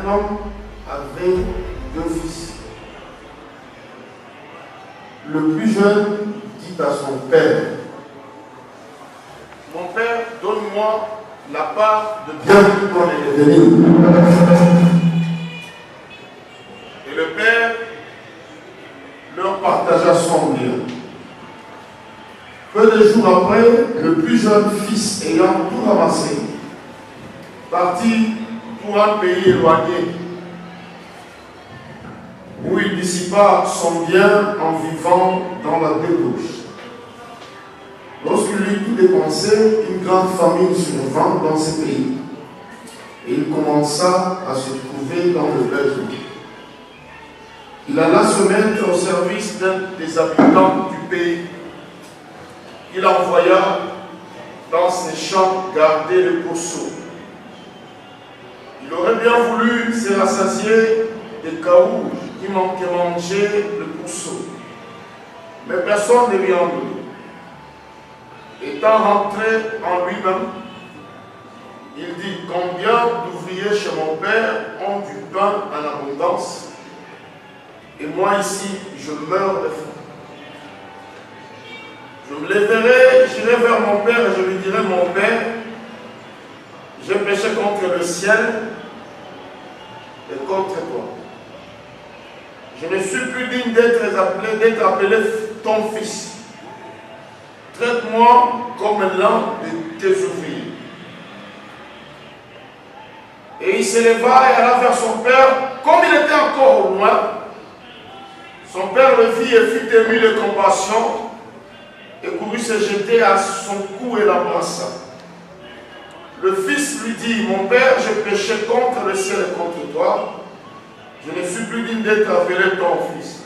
Un homme avait 2 fils. Le plus jeune dit à son père, mon père, donne-moi la part de bien qu'on est devenu. Et le père leur partagea son bien. Peu de jours après, le plus jeune fils ayant tout ramassé, partit pour un pays éloigné, où il dissipa son bien en vivant dans la débauche. Lorsqu'il eut tout dépensé, une grande famine survint dans ce pays, et il commença à se trouver dans le besoin. Il alla se mettre au service d'un des habitants du pays. Il envoya dans ses champs garder le pourceau. Il aurait bien voulu se rassasier des carouges qui manquaient manger le pourceau, mais personne ne lui en donnait. Étant rentré en lui-même, il dit, combien d'ouvriers chez mon père ont du pain en abondance, et moi ici, je meurs de faim. Je me lèverai, j'irai vers mon père et je lui dirai, mon père, j'ai péché contre le ciel et contre toi. Je ne suis plus digne d'être appelé ton fils. Traite-moi comme l'un de tes ouvriers. Et il s'éleva et alla vers son père. Comme il était encore au loin, son père le vit et fut ému de compassion et courut se jeter à son cou et l'embrassa. Le fils lui dit, mon père, j'ai péché contre le ciel et contre toi. Je ne suis plus digne d'être appelé ton fils.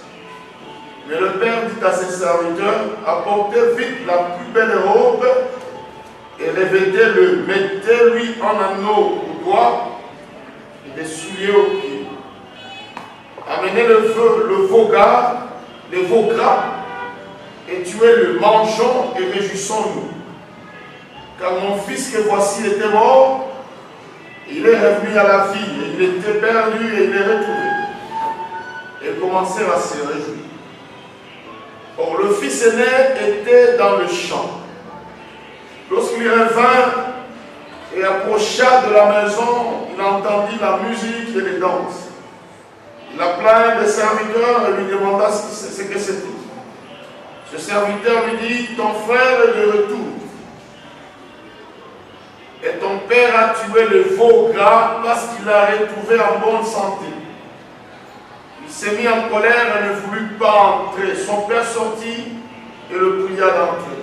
Mais le père dit à ses serviteurs, apportez vite la plus belle robe et revêtez-le, mettez-lui un anneau au doigt et des souliers aux pieds. Amenez le veau gras et tuez-le, mangeons et réjouissons-nous. Car mon fils que voici était mort, il est revenu à la vie, et il était perdu et il est retrouvé. Et commencèrent à se réjouir. Or, le fils aîné était dans le champ. Lorsqu'il revint et approcha de la maison, il entendit la musique et les danses. Il appela un des serviteurs et lui demanda ce que c'était. Ce serviteur lui dit, ton frère est de retour. Et ton père a tué le veau gras parce qu'il l'a retrouvé en bonne santé. Il s'est mis en colère et ne voulut pas entrer. Son père sortit et le pria d'entrer.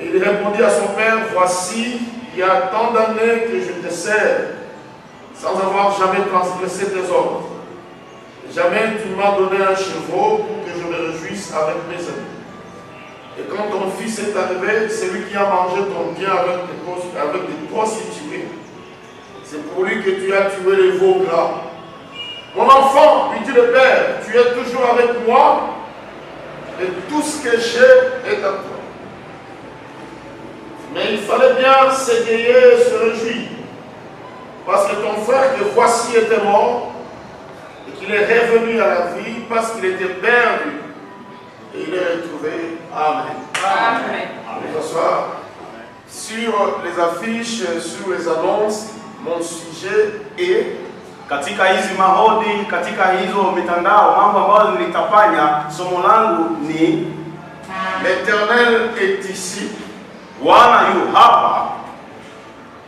Et il répondit à son père, voici, il y a tant d'années que je te sers, sans avoir jamais transgressé tes ordres. Jamais tu m'as donné un chevreau pour que je me réjouisse avec mes amis. Et quand ton fils est arrivé, c'est lui qui a mangé ton bien avec des prostituées. C'est pour lui que tu as tué les veaux gras. Mon enfant, lui dit le père, tu es toujours avec moi et tout ce que j'ai est à toi. Mais il fallait bien s'égayer et se réjouir. Parce que ton frère que voici était mort et qu'il est revenu à la vie parce qu'il était perdu et il est retrouvé. Amen. Amen. Amen. Ce soir, sur les affiches, sur les annonces, mon sujet est katika hizi mahodi, katika hizo mitandao, mambo ambayo nilitafanya, somo langu ni l'Éternel est ici. Bwana yu hapa.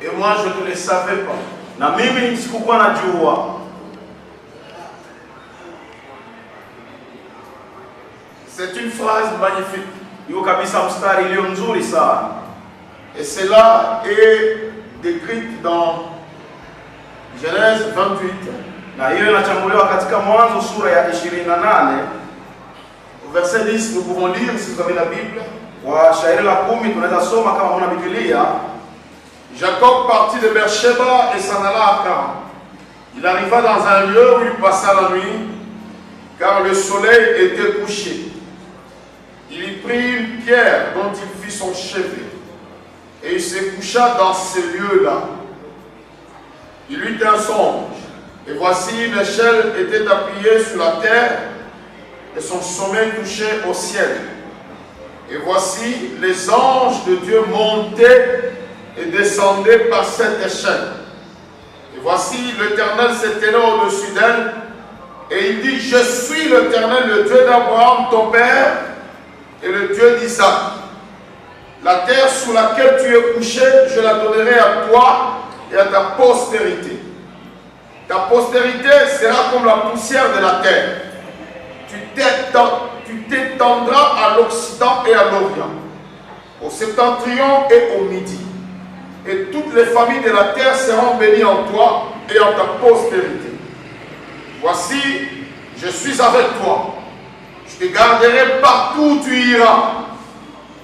Et moi je ne le savais pas. Na mimi sikukuwa najua. C'est une phrase magnifique. Yu kabisa mstari iliyo nzuri sana. Et cela est décrit dans Genèse 28. Na hiyo inachambuliwa katika Mwanzo sura ya 28. Au verset 10, nous pouvons lire si vous avez la Bible. Kwa shairi la 10 tunaweza soma kama una Biblia. Jacob partit de Beersheba et s'en alla à Charan. Il arriva dans un lieu où il passa la nuit, car le soleil était couché. Il y prit une pierre dont il fit son chevet, et il se coucha dans ce lieu-là. Il eut un songe, Et voici, l'échelle était appuyée sur la terre et son sommet touchait au ciel. Et voici, les anges de Dieu montaient et descendaient par cette échelle. Et voici, l'Éternel s'étendait au-dessus d'elle. Et il dit, je suis l'Éternel, le Dieu d'Abraham, ton père, et le Dieu d'Isaac. La terre sur laquelle tu es couché, je la donnerai à toi et à ta postérité. Ta postérité sera comme la poussière de la terre. Tu t'étendras à l'Occident et à l'Orient, au septentrion et au midi. Et toutes les familles de la terre seront bénies en toi et en ta postérité. Voici, je suis avec toi. Je te garderai partout où tu iras.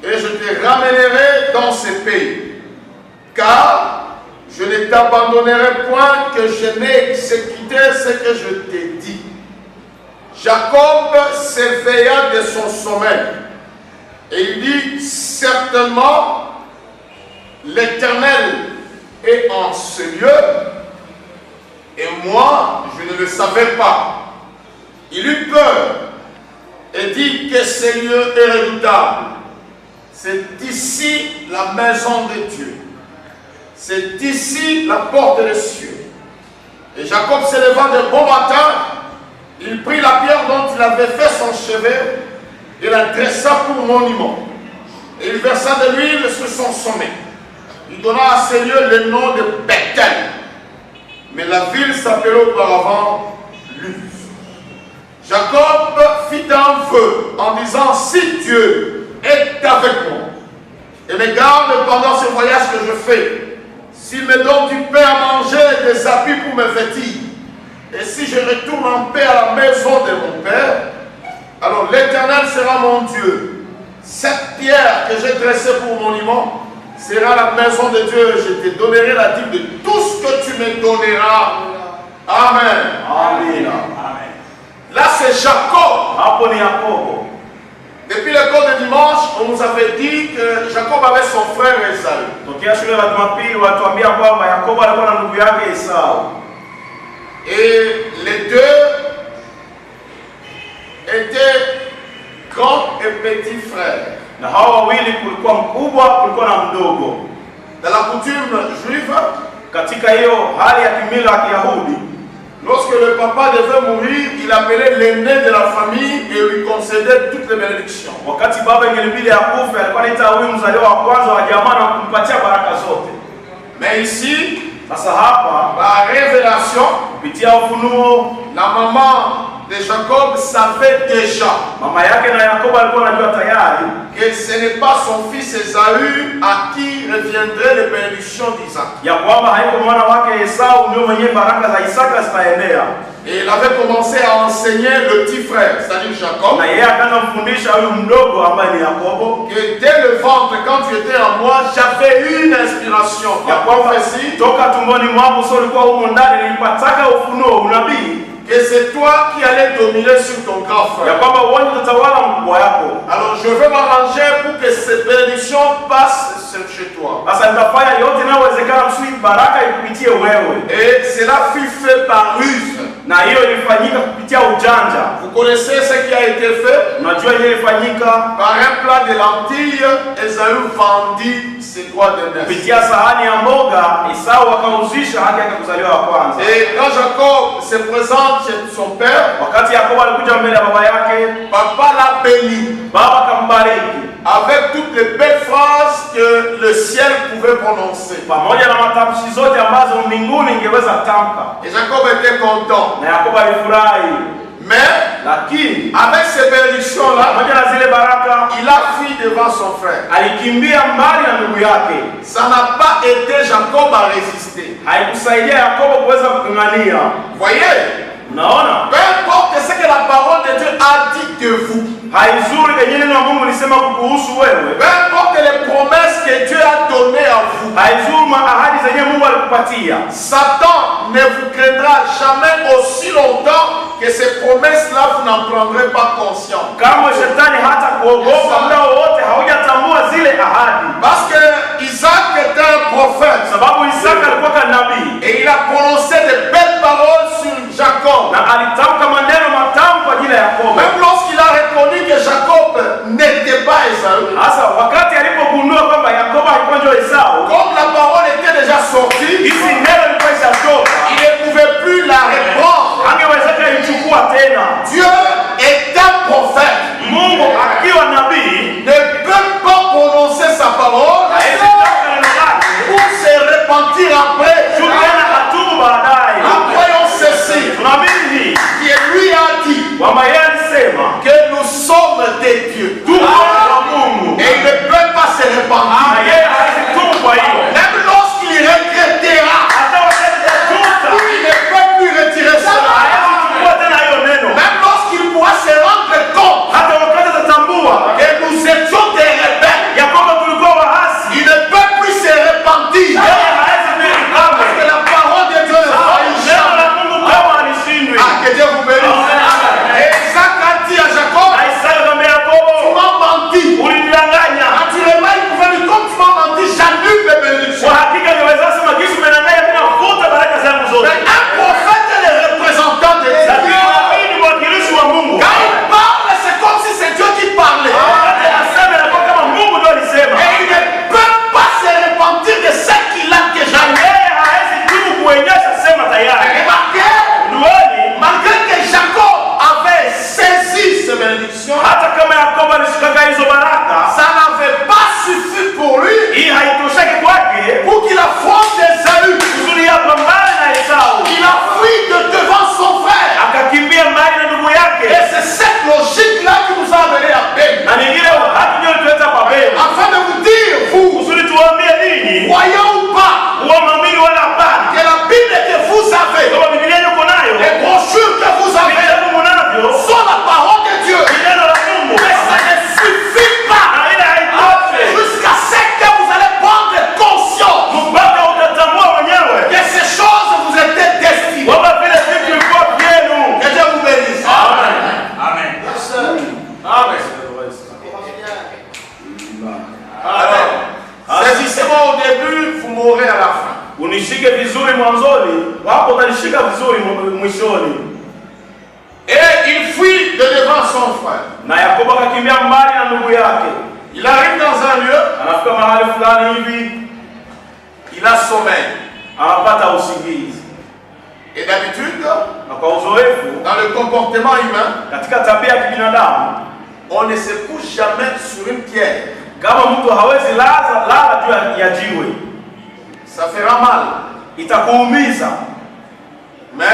Et je te ramènerai dans ces pays. Car je ne t'abandonnerai point que je n'ai exécuté ce que je t'ai dit. Jacob s'éveilla de son sommeil. Et il dit, certainement, l'Éternel est en ce lieu. Et moi, je ne le savais pas. Il eut peur et dit que ce lieu est redoutable. C'est ici la maison de Dieu. C'est ici la porte des cieux. Et Jacob s'éleva de bon matin. Il prit la pierre dont il avait fait son chevet et la dressa pour monument. Et il versa de l'huile sur son sommet. Il donna à ce lieu le nom de Bethel. Mais la ville s'appelait auparavant Luz. Jacob fit un vœu en disant, si Dieu est avec moi et me garde pendant ce voyage que je fais, s'il me donne du pain à manger et des habits pour me vêtir, et si je retourne en paix à la maison de mon Père, alors l'Éternel sera mon Dieu. Cette pierre que j'ai dressée pour monument sera la maison de Dieu. Je te donnerai la dîme de tout ce que tu me donneras. Amen. Amen. Là, c'est Jacob. Depuis l'école de dimanche, on nous avait dit que Jacob avait son frère Esaü. Et les deux étaient grands et petits frères. Dans la coutume juive, lorsque le papa devait mourir, il appelait l'aîné de la famille et lui concédait toutes les bénédictions. Mais ici, par révélation, la maman de Jacob savait déjà que ce n'est pas son fils Esaü à qui reviendraient les bénédictions d'Isaac. Et il avait commencé à enseigner le petit frère, c'est-à-dire Jacob, que dès le ventre, quand tu étais en moi, j'avais une inspiration. Que c'est toi qui allais dominer sur ton grand frère. Alors je veux m'arranger pour que cette bénédiction passe chez toi. Et cela fut fait par ruse. Vous connaissez ce qui a été fait? Par un plat de lentilles, Esaü vendit ses droits de naissance. Et quand Jacob se présente chez son père, papa l'a béni avec toutes les belles phrases que le ciel pouvait prononcer. Et Jacob était content. Mais avec ces bénédictions-là, il a fui devant son frère. Ça n'a pas été Jacob à résister. Voyez, peu importe ce que la parole de Dieu a dit de vous, peu importe les promesses que Dieu a données à vous, Satan ne vous craindra jamais aussi longtemps que ces promesses-là, vous n'en prendrez pas conscience. Parce que Isaac était un prophète. Et il a prononcé de belles paroles sur Jacob. Na alitamka maneno matamu kwa ajili ya Yakobo. Même lorsqu'il a reconnu que Jacob n'était pas Esaü. Sasa wakati alipogundua kwamba Yakobo alikuwa ndio Esau, Comme la parole était déjà sortie, hizi neno lilikuwa ishatoka, il ne pouvait plus la reprendre. angeweza kuichukua tena. Dieu est un prophète. Mungu akiwa nabii Ne peut pas prononcer sa parole pour se repentir après. tena atubu baadaye. Croyons ceci, Tunaamini qui lui a dit kwamba yeye alisema que nous sommes des dieux. tuko kwa Mungu, Et il ne peut pas se repentir. na yeye hawezi tubu. Kwa hiyo Même lorsqu'il regrettera, hata wakati atajuta, il ne peut plus retirer cela. hawezi kuchukua tena hiyo neno. Même lorsqu'il pourra se rendre compte Hata wakati atatambua que nous étions des rebelles, ya kwamba tulikuwa waasi, il ne peut plus se repentir. yeye hawezi kuishi kamwe. Parce que la parole de Dieu ne faillit Neno jamais. la Mungu kama alishindwi. Ah, que Dieu vous bénisse. Et Isaac a dit à Jacob, Na Isaka akamwambia tu Yakobo, m'as menti. ulinidanganya. Naturellement, il pouvait dire, comme tu m'as menti, j'annule mes bénédictions. Kwa hakika niweza kusema jinsi umenidanganya, mimi nafuta baraka zangu zote. Mais un prophète est le représentant de Lakini Dieu. nabii ni mwakilishi wa Mungu. Quand il parle, c'est comme si c'est Dieu qui parlait. Wakati anasema inakuwa kama Mungu ndio alisema. Et il ne peut pas se repentir de ce qu'il a déjà Na fait. yeye hawezi tu kuonyesha sema tayari. Remarquez, Nuoni, malgré que Jacob avait saisi ces bénédictions, hata kama Yakobo alishikaga hizo baraka, ça n'avait pas suffi pour lui hii haitosheki kwake pour qu'il affronte Esaü. kusudi yapambane na Esau. Il a fui de devant son frère. Akakimbia mbali na ndugu Et yake. c'est cette logique-là qui nous a amené à peine. Na nyingine haki ndio tuleta kwa Beli. Afin de vous dire, vous, Kusudi tuwaambie nini? croyant ou pas, Uamini wala hapana. que la Bible que vous avez, Kama Biblia yuko nayo, les brochures que vous avez, vitabu mnavyo, sont la parole de Dieu. ni neno la Mungu. Mais ça ne suffit pas Na ile haitoshi. jusqu'à ce que vous allez prendre conscience Mpaka utatambua mwenyewe que ces choses vous étaient destinées. kwamba vile vitu vilikuwa vyenu. Que Dieu vous bénisse. Amen. Amen. Alors, saisissez-moi au début, vous mourrez à la fin. Unishike vizuri mwanzoni, wapo utanishika vizuri mwishoni. Et il fuit de devant son frère. Na Yakobo akakimbia mbali na ndugu yake. Il arrive dans un lieu, Anafika mahali fulani hivi, il a sommeil. anapata usingizi. Et d'habitude, Na kwa uzoefu dans le comportement humain, katika tabia ya kibinadamu, on ne se couche jamais sur une pierre. kama mtu hawezi lala juu ya jiwe, Ça fera mal. itakuumiza. Mais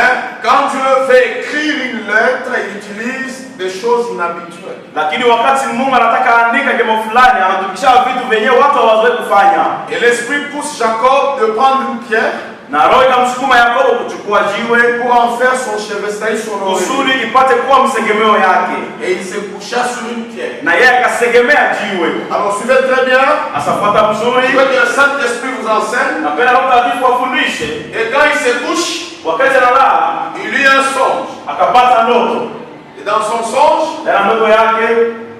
quand Dieu veut écrire une lettre, il utilise des choses inhabituelles. Lakini wakati Mungu anataka andika jambo fulani, anatumikisha vitu vyenyewe watu hawazoei kufanya. Et l'Esprit pousse Jacob de prendre une pierre Na roho ikamsukuma Yakobo kuchukua jiwe pour en faire son chevestal, son oreiller. kusudi ipate kuwa msegemeo yake, Et il se coucha sur une pierre. na yeye akasegemea jiwe. Alors suivez très bien. Asafuata Je mzuri, veux que le Saint-Esprit vous enseigne. napenda Roho Mtakatifu afundishe. Et quand il se couche, Wakati analala il eut un songe. akapata ndoto, Et dans son songe, na ndoto yake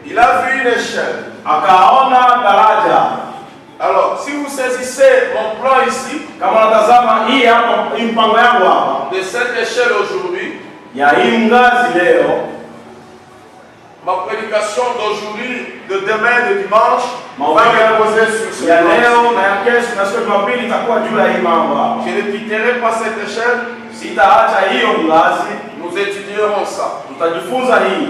il a vu une échelle. akaona daraja. Alors, si vous saisissez mon plan ici, Kama natazama hii hapa, hii mpango yangu hapa de cette échelle aujourd'hui, ya hii ngazi leo, ma prédication d'aujourd'hui, de demain, de dimanche, va mahubiri reposer sur ce ya plan. leo na ya kesho na siku ya Jumapili itakuwa juu ya hii mambo hapa. Je ne quitterai pas cette échelle, Sitaacha hiyo ngazi, nous étudierons ça. tutajifunza hii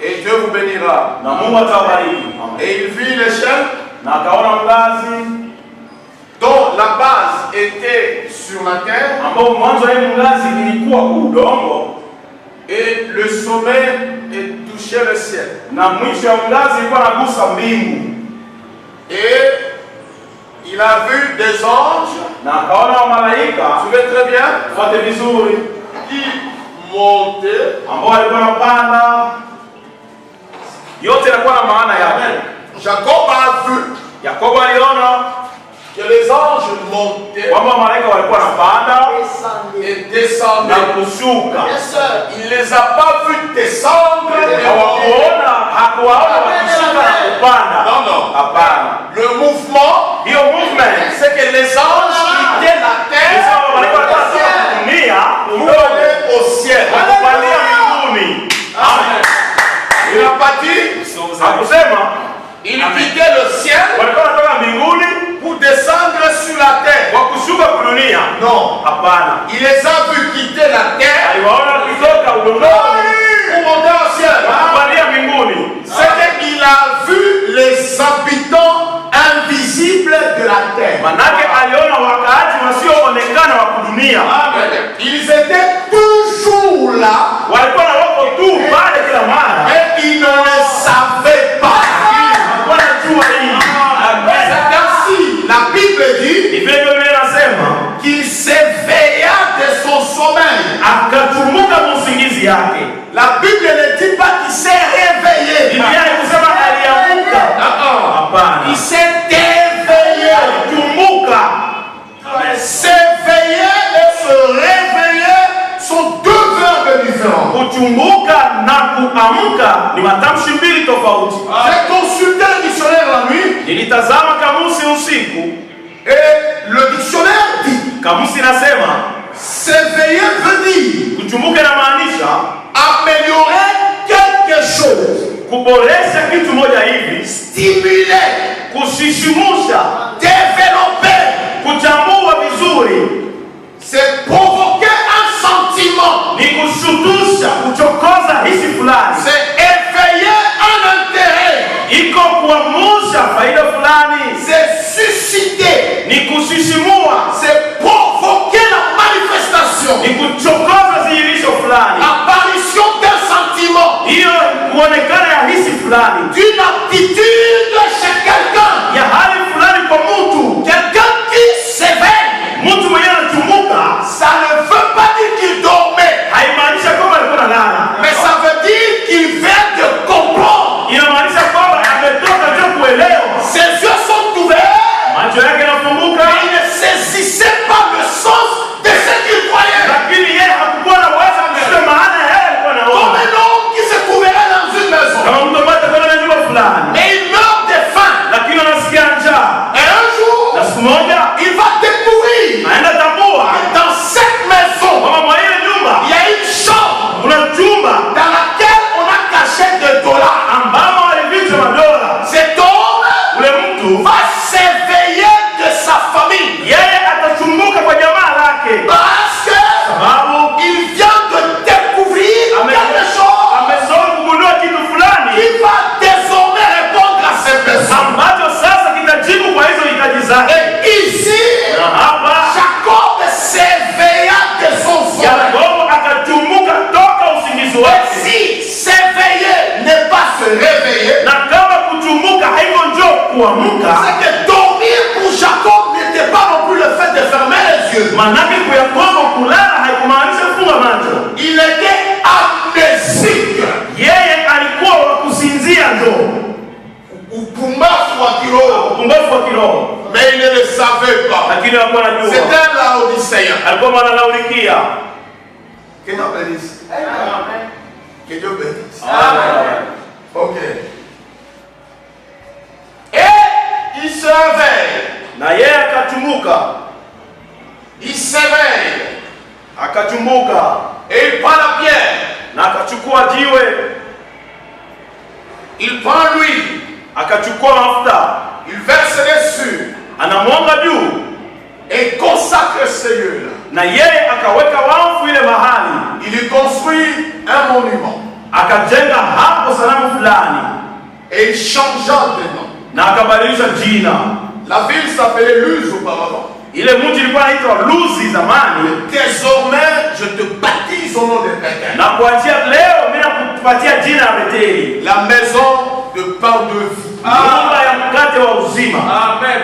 Et Dieu vous bénira. na Mungu atawabariki. Et il vit l'échelle Na akaona ngazi dont la base était sur la terre ambao mwanzo hii ngazi ilikuwa kwa udongo et le sommet touchait le ciel. na mwisho ya ngazi ilikuwa nagusa mbingu. Et il a vu des anges, Na akaona wamalaika, suivez très bien, fuate vizuri, qui montaient. ambao walikuwa wanapanda. Yote yanakuwa na maana yake. Jacob a vu Yakobo aliona que les anges montaient kwamba malaika walikuwa wanapanda et descendaient. na kushuka. Il ne les a pas vus descendre et monter. Hakuwaona wakishuka na kupanda. Non, non. Hapana. Le mouvement, Hiyo movement c'est que les anges quittaient la terre malaika walikuwa wanatoka dunia pour aller au ciel. Wakupandia mbinguni. Amen. Il n'a pas dit, Hakusema il quittait le ciel walikuwa wanatoka mbinguni pour descendre sur la terre. wakushuka kudunia. Non. Hapana. Il les a vus quitter la terre Aliwaona kutoka udongoni pour monter au ciel. wakupandia mbinguni. C'est qu'il a vu les habitants invisibles de la terre. Manake aliona wakaaji wasioonekana wa kudunia. Ils étaient toujours là, Walikuwa na wako tu pale kila mara. mais ils ne le savaient pas. Wanajua hii. C'est ainsi, la Bible dit Ni vile Biblia inasema qu'il s'éveilla de son sommeil. akatumuka musingizi yake. La Bible ne dit pas qu'il s'est réveillé. Biblia ikusema aliamuka. Hapana. Il s'est éveillé. Alitumuka. S'éveiller et se réveiller sont deux verbes différents. Kuchumbuka na kuamka ni matamshi mbili tofauti. J'ai consulté le dictionnaire la nuit Nilitazama kamusi usiku. et le dictionnaire dit Kamusi inasema s'éveiller veut dire kuchumbuka inamaanisha améliorer quelque chose, kuboresha kitu moja hivi, stimuler, kushishimusha, développer. kuchambua vizuri, C'est provoquer un sentiment. ni kushutusha, kuchokoza hisi fulani, C'est éveiller un intérêt. iko kuamusha faida fulani, C'est susciter. ni kushishimua, C'est provoquer la manifestation. ni kuchokoza zihirisho fulani, Apparition d'un sentiment. hiyo kuonekana ya hisi fulani, D'une aptitude chez quelqu'un. ya hali fulani kwa mtu. Quelqu'un qui s'éveille. Mtu mwenyewe anachumuka, Ça ne veut pas dire qu'il dormait. haimaanisha kwamba alikuwa analala, Mais ça veut dire qu'il vient de comprendre. inamaanisha kwamba ametoka ndio kuelewa. Ses yeux sont ouverts. Macho yake yanafunguka, Mais il ne saisissait pas le sens de ce qu'il voyait. lakini yeye hakukuwa na uwezo wa kushika maana ya yeye alikuwa Comme anaona. un homme qui se trouverait dans une maison. Kama mtu ambaye atakwenda na nyumba fulani, Mais il meurt de faim. lakini anasikia njaa, Et un jour, na siku moja il va découvrir aenda tambua que dans cette maison, kwamba mwa ile nyumba il y a une chambre kuna chumba dans laquelle on a caché des dollars. ambamo walificha madola. Cet homme Ule mtu va s'éveiller de sa famille. yeye atachumbuka kwa jamaa lake, Parce que sababu il vient de découvrir quelque chose amesoma kugundua kitu fulani qui va désormais répondre à ses besoins. ambacho sasa kitajibu kwa hizo hitaji zake. Et ici, Na hapa Jacob s'éveilla de son sommeil. Yakobo akachumuka toka usingizi Et wake. si s'éveiller n'est pas se réveiller, Na kama kuchumuka haiko njo kuamka, c'est que dormir pour Jacob n'était pas non plus le fait de fermer les yeux. manake kwa Yakobo kulala haikumaanisha kufunga macho. Il était amnésique. Yeye alikuwa wa kusinzia njo, Upumbavu wa kiroho. upumbavu wa kiroho, Mais il ne le savait pas. lakini hakuwa anajua. C'était un Laodicéen. Alikuwa mwanalaurikia. Que Dieu bénisse. Que Dieu bénisse. Amen. Ok. Et il se réveille. Na yeye akachumuka, Il s'éveille. akachumuka Et il prend la pierre. na akachukua jiwe, Il prend l'huile. akachukua mafuta, Il verse dessus. anamwanga juu, Et consacre ces lieux-là. na yeye akaweka wafu ile mahali, Il y construit un monument. akajenga hapo sanamu fulani, Et il changea de nom. na akabadilisha jina. La ville s'appelait Luz auparavant. Ile mji ilikuwa inaitwa Luzi zamani, Désormais, je te baptise au nom de Bethel. na kuachia leo mimi nakupatia jina la Beteli, La maison de pain de vie. nyumba ya mkate wa uzima.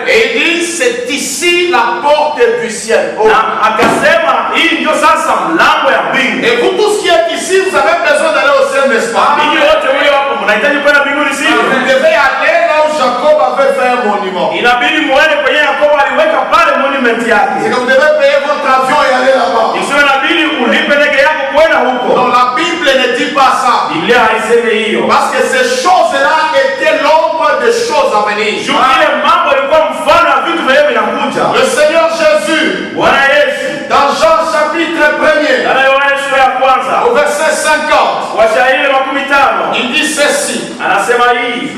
Et il dit, c'est ici la porte du ciel. Na akasema hii ndio sasa mlango ya mbingu. Et vous tous qui êtes ici, vous avez besoin d'aller au ciel, n'est-ce pas? Ninyi wote mlio hapo mnahitaji kwenda mbinguni, sivyo? Vous devez aller là où Jacob avait fait un monument. Inabidi muone kwenye Yakobo aliweka pale monument C'est yake. que vous devez payer votre avion et aller là-bas. Isiwe inabidi ulipe ndege yako kwenda huko. Non, la Bible ne dit pas ça. Biblia haisemi hiyo. Parce que ces choses-là étaient l'ombre des choses à venir. Juu ile mambo ilikuwa mfano wa vitu vyenyewe vinakuja. Le Seigneur Jésus, Bwana Yesu dans Jean chapitre 1er, ndani ya Yohana sura ya kwanza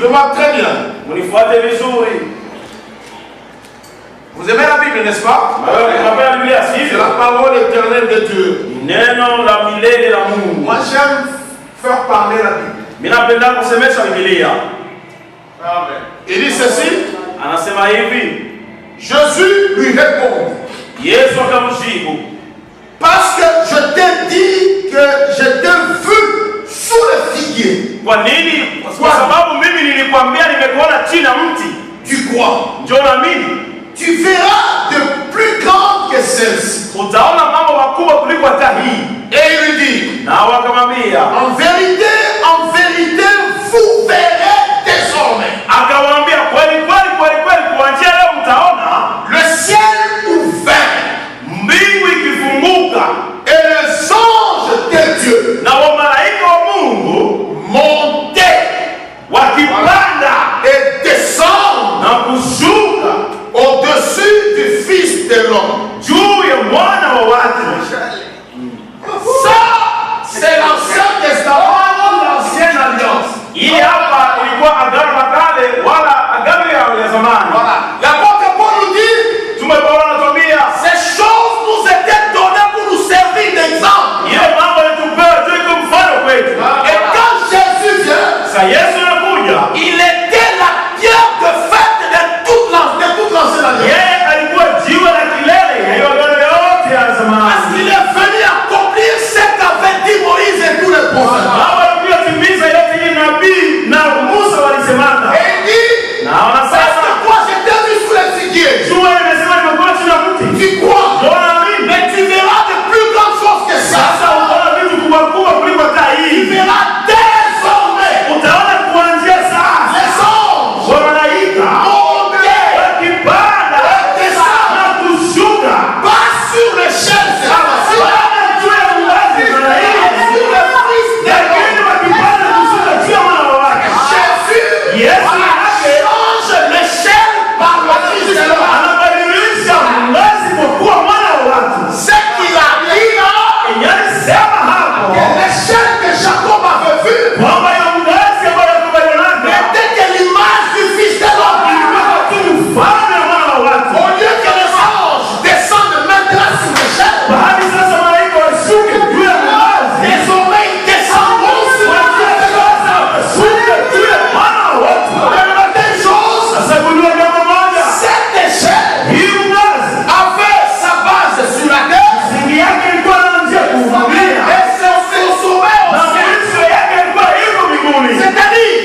Suivez-moi très bien. Munifuate vizuri. Vous aimez la Bible, n'est-ce pas? C'est la parole éternelle de Dieu. Moi, j'aime faire parler la Bible. Amen. Il dit ceci. Jésus lui répond. Parce que je t'ai dit que je t'ai vu sous le figuier. Tu crois? Tu verras de plus grandes que celle-ci. Et il lui dit, en vérité, vous verrez désormais le ciel ouvert et les anges de Dieu monter et descendre au-dessus du Fils de l'homme. Ça, c'est l'Ancien Testament, l'Ancienne Alliance. Voilà. L'apôtre Paul nous dit, ces choses nous étaient données pour nous servir d'exemple. Et quand Jésus vient, il était la pierre de fête de toute l'Ancienne Alliance. Parce qu'il est venu accomplir ce qu'avait dit Moïse et tous les prophètes. Et il dit, parce que toi j'étais vu sous les figuiers. Tu crois? Mais tu verras de plus grandes choses que ça. Tu verras désormais les anges monter et descendre, pas sur les chaises, sur le Fils de l'homme. Jésus change l'échelle par le Fils de l'homme. Ce qu'il a dit là, que l'échelle que Jacob avait vue n'était que l'image du Fils de l'homme. Au lieu que les anges descendent maintenant sur l'échelle, désormais ils descendront sur le Fils de l'homme. La même chose, cette échelle avait sa base sur la terre. Et son sommet au ciel. C'est-à-dire,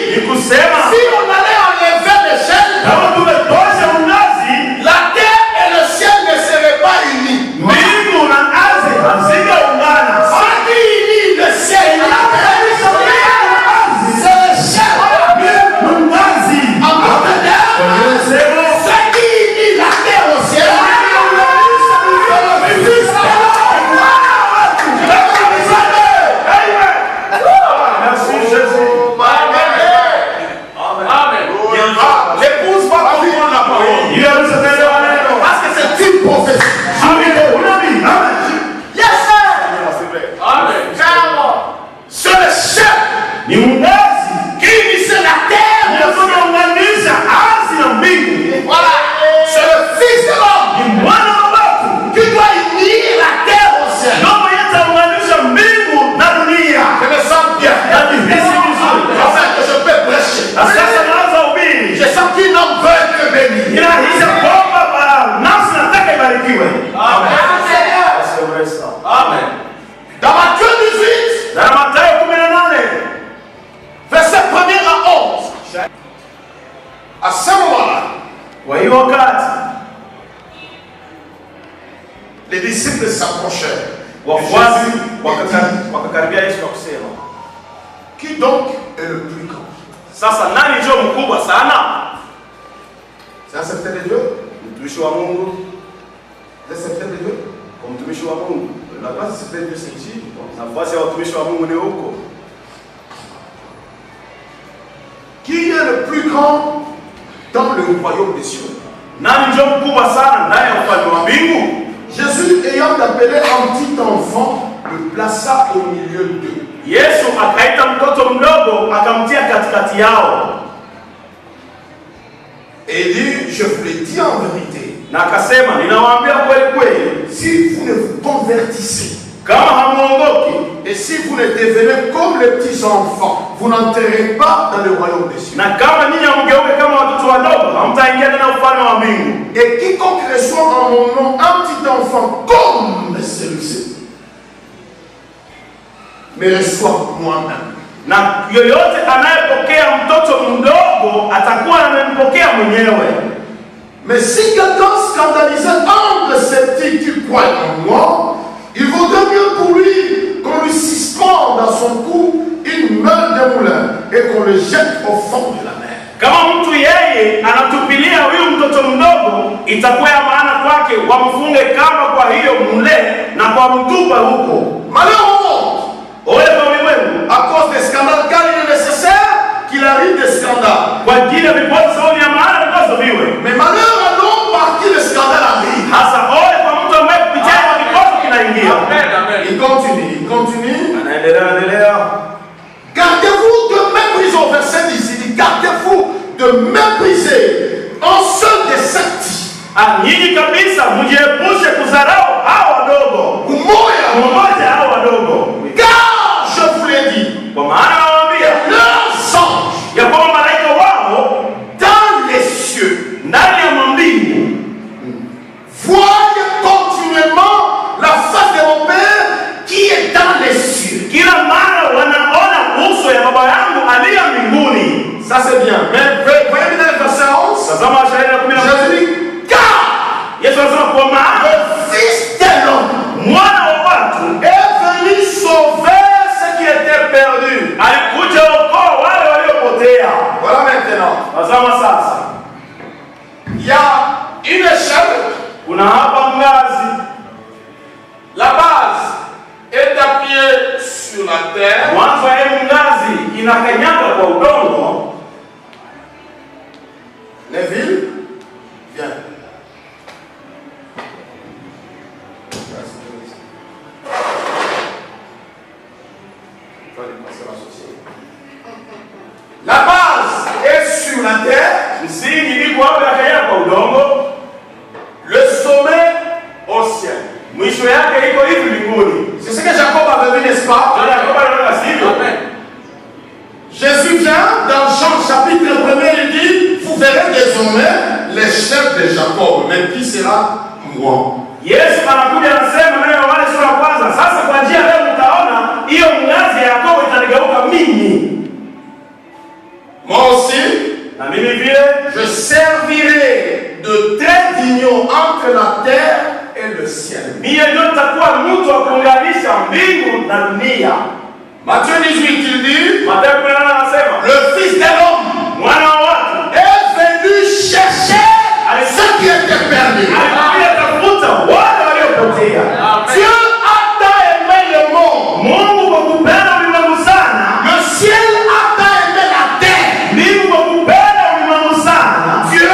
si on allait enlever l'échelle, la terre et le ciel ne seraient pas unis. Ce qui unit le ciel et la terre, c'est l'échelle. En d'autres termes, ce qui unit la terre au ciel, c'est le Fils de l'homme. L'épouse va comprendre la parole. Parce que c'est une prophétie. Yes, sir. C'est le chef qui unissait la terre. Voilà. C'est le Fils de l'homme qui doit unir la terre au ciel. Je me sens bien. Afin que je peux prêcher. J'ai senti un homme veut être béni. Amen. Dans Matthieu 18, verset 1 à 11. À ce moment-là, les disciples s'approchèrent. Qui donc est le plus grand? C'est un serviteur de Dieu? C'est un serviteur de Dieu? La place du serviteur de Dieu, c'est ici. Qui est le plus grand dans le royaume des cieux? Jésus, ayant appelé un petit enfant, le plaça au milieu d'eux. Et il dit, je vous le dis en vérité. Na akasema, ninawaambia kweli kweli, Si vous ne vous convertissez, kama hamuongoki, et si vous ne devenez comme les petits enfants, vous n'entrerez pas dans le royaume des cieux. na kama ninyi hamgeuke kama watoto wadogo, hamtaingia tena ufalme wa mbingu. Et quiconque reçoit en mon nom un petit enfant comme celui-ci, me reçoit moi-même. Na yoyote anayepokea mtoto mdogo atakuwa amempokea mwenyewe. Mais si quelqu'un scandalisé humble sceptique qui croit en moi, il vaudrait mieux pour lui qu'on lui suspende à son cou une meule de moulin et qu'on le jette au fond de la mer. Kama mtu yeye anatupilia huyu mtoto mdogo, itakuwa ya maana kwake wamfunge kama kwa hiyo mle na kwa mtupa huko. Malheureusement, Ole kwa ulimwengu, à cause des scandales, car il est nécessaire qu'il arrive des scandales. kwa ajili ya vipofu sababu ya maana vikoso viwe. Mais malheur à l'homme par qui le scandale arrive. Hasa ole kwa mtu ambaye kupitia kwa vikoso kinaingia. Il continue. Anaendelea. Gardez-vous de mépriser, au verset 10, il dit, gardez-vous de mépriser un seul des sept. Nyinyi kabisa mjiepushe kudharau hao wadogo. Mmoja hao wadogo. Car je vous l'ai dit, Kwa maana nawaambia leurs anges ya kwamba malaika wao dans les cieux ndani ya mbingu voient continuellement la face de mon Père qui est dans les cieux. kila mara wanaona uso ya baba yangu aliye mbinguni. Ça c'est bien. Mais voyez bien le verset 11. Tazama Shairi 11. Jésus dit, car Yesu anasema kwa maana le Fils de l'homme mwana wa watu est venu sauver ce qui était perdu. alikuja okoa wale waliopotea. Voilà maintenant. Tazama sasa. Il y a une échelle. Kuna hapa ngazi. La base est appuyée sur la terre. Mwanzo ya hii ngazi inakanyaga kwa udongo. Neville, viens. La base est sur la terre. Msingi iko hapo inakanyaga kwa udongo. Le sommet au ciel. Mwisho yake iko hivi mbinguni. C'est ce que Jacob avait vu, n'est-ce pas? Jacob anaona sivyo? Jésus vient dans Jean chapitre 1er, il dit, vous verrez désormais les chefs de Jacob, mais qui sera moi? Yesu anakuja anasema naye wale sura ya kwanza, sasa kwa njia leo mtaona hiyo ngazi ya Yakobo itanigeuka mimi. Moi aussi, Na mimi vile je servirai de trait d'union entre la terre et le ciel. mimi ndio nitakuwa mtu wa kuunganisha mbingu na dunia. Matthieu 18, il dit, Mathayo 18 anasema le Fils de l'homme mwana wa watu est venu chercher ceux qui étaient perdus. alikuja tafuta wale waliopotea. Dieu a tant aimé le monde. Mungu kwa kupenda ulimwengu sana, Le ciel a tant aimé la terre. mbingu kwa kupenda ulimwengu sana, Dieu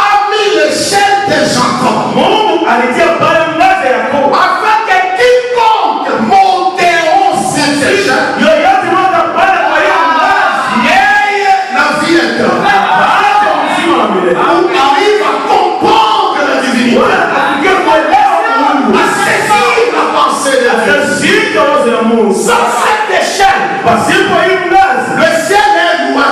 a mis l'échelle de Jacob. Mungu alitia pale ngazi ya Yakobo. Afin que quiconque monteront cette échelle Yoyote mmoja pale kwa hiyo ngazi ait la vie éternelle. apate uzima wa milele. On arrive à comprendre la divinité, Anafikia kuelewa Mungu. à saisir la pensée de Dieu. Atashika wazo la Mungu. Sans cette échelle, Pasipo hii ngazi, le ciel est loin.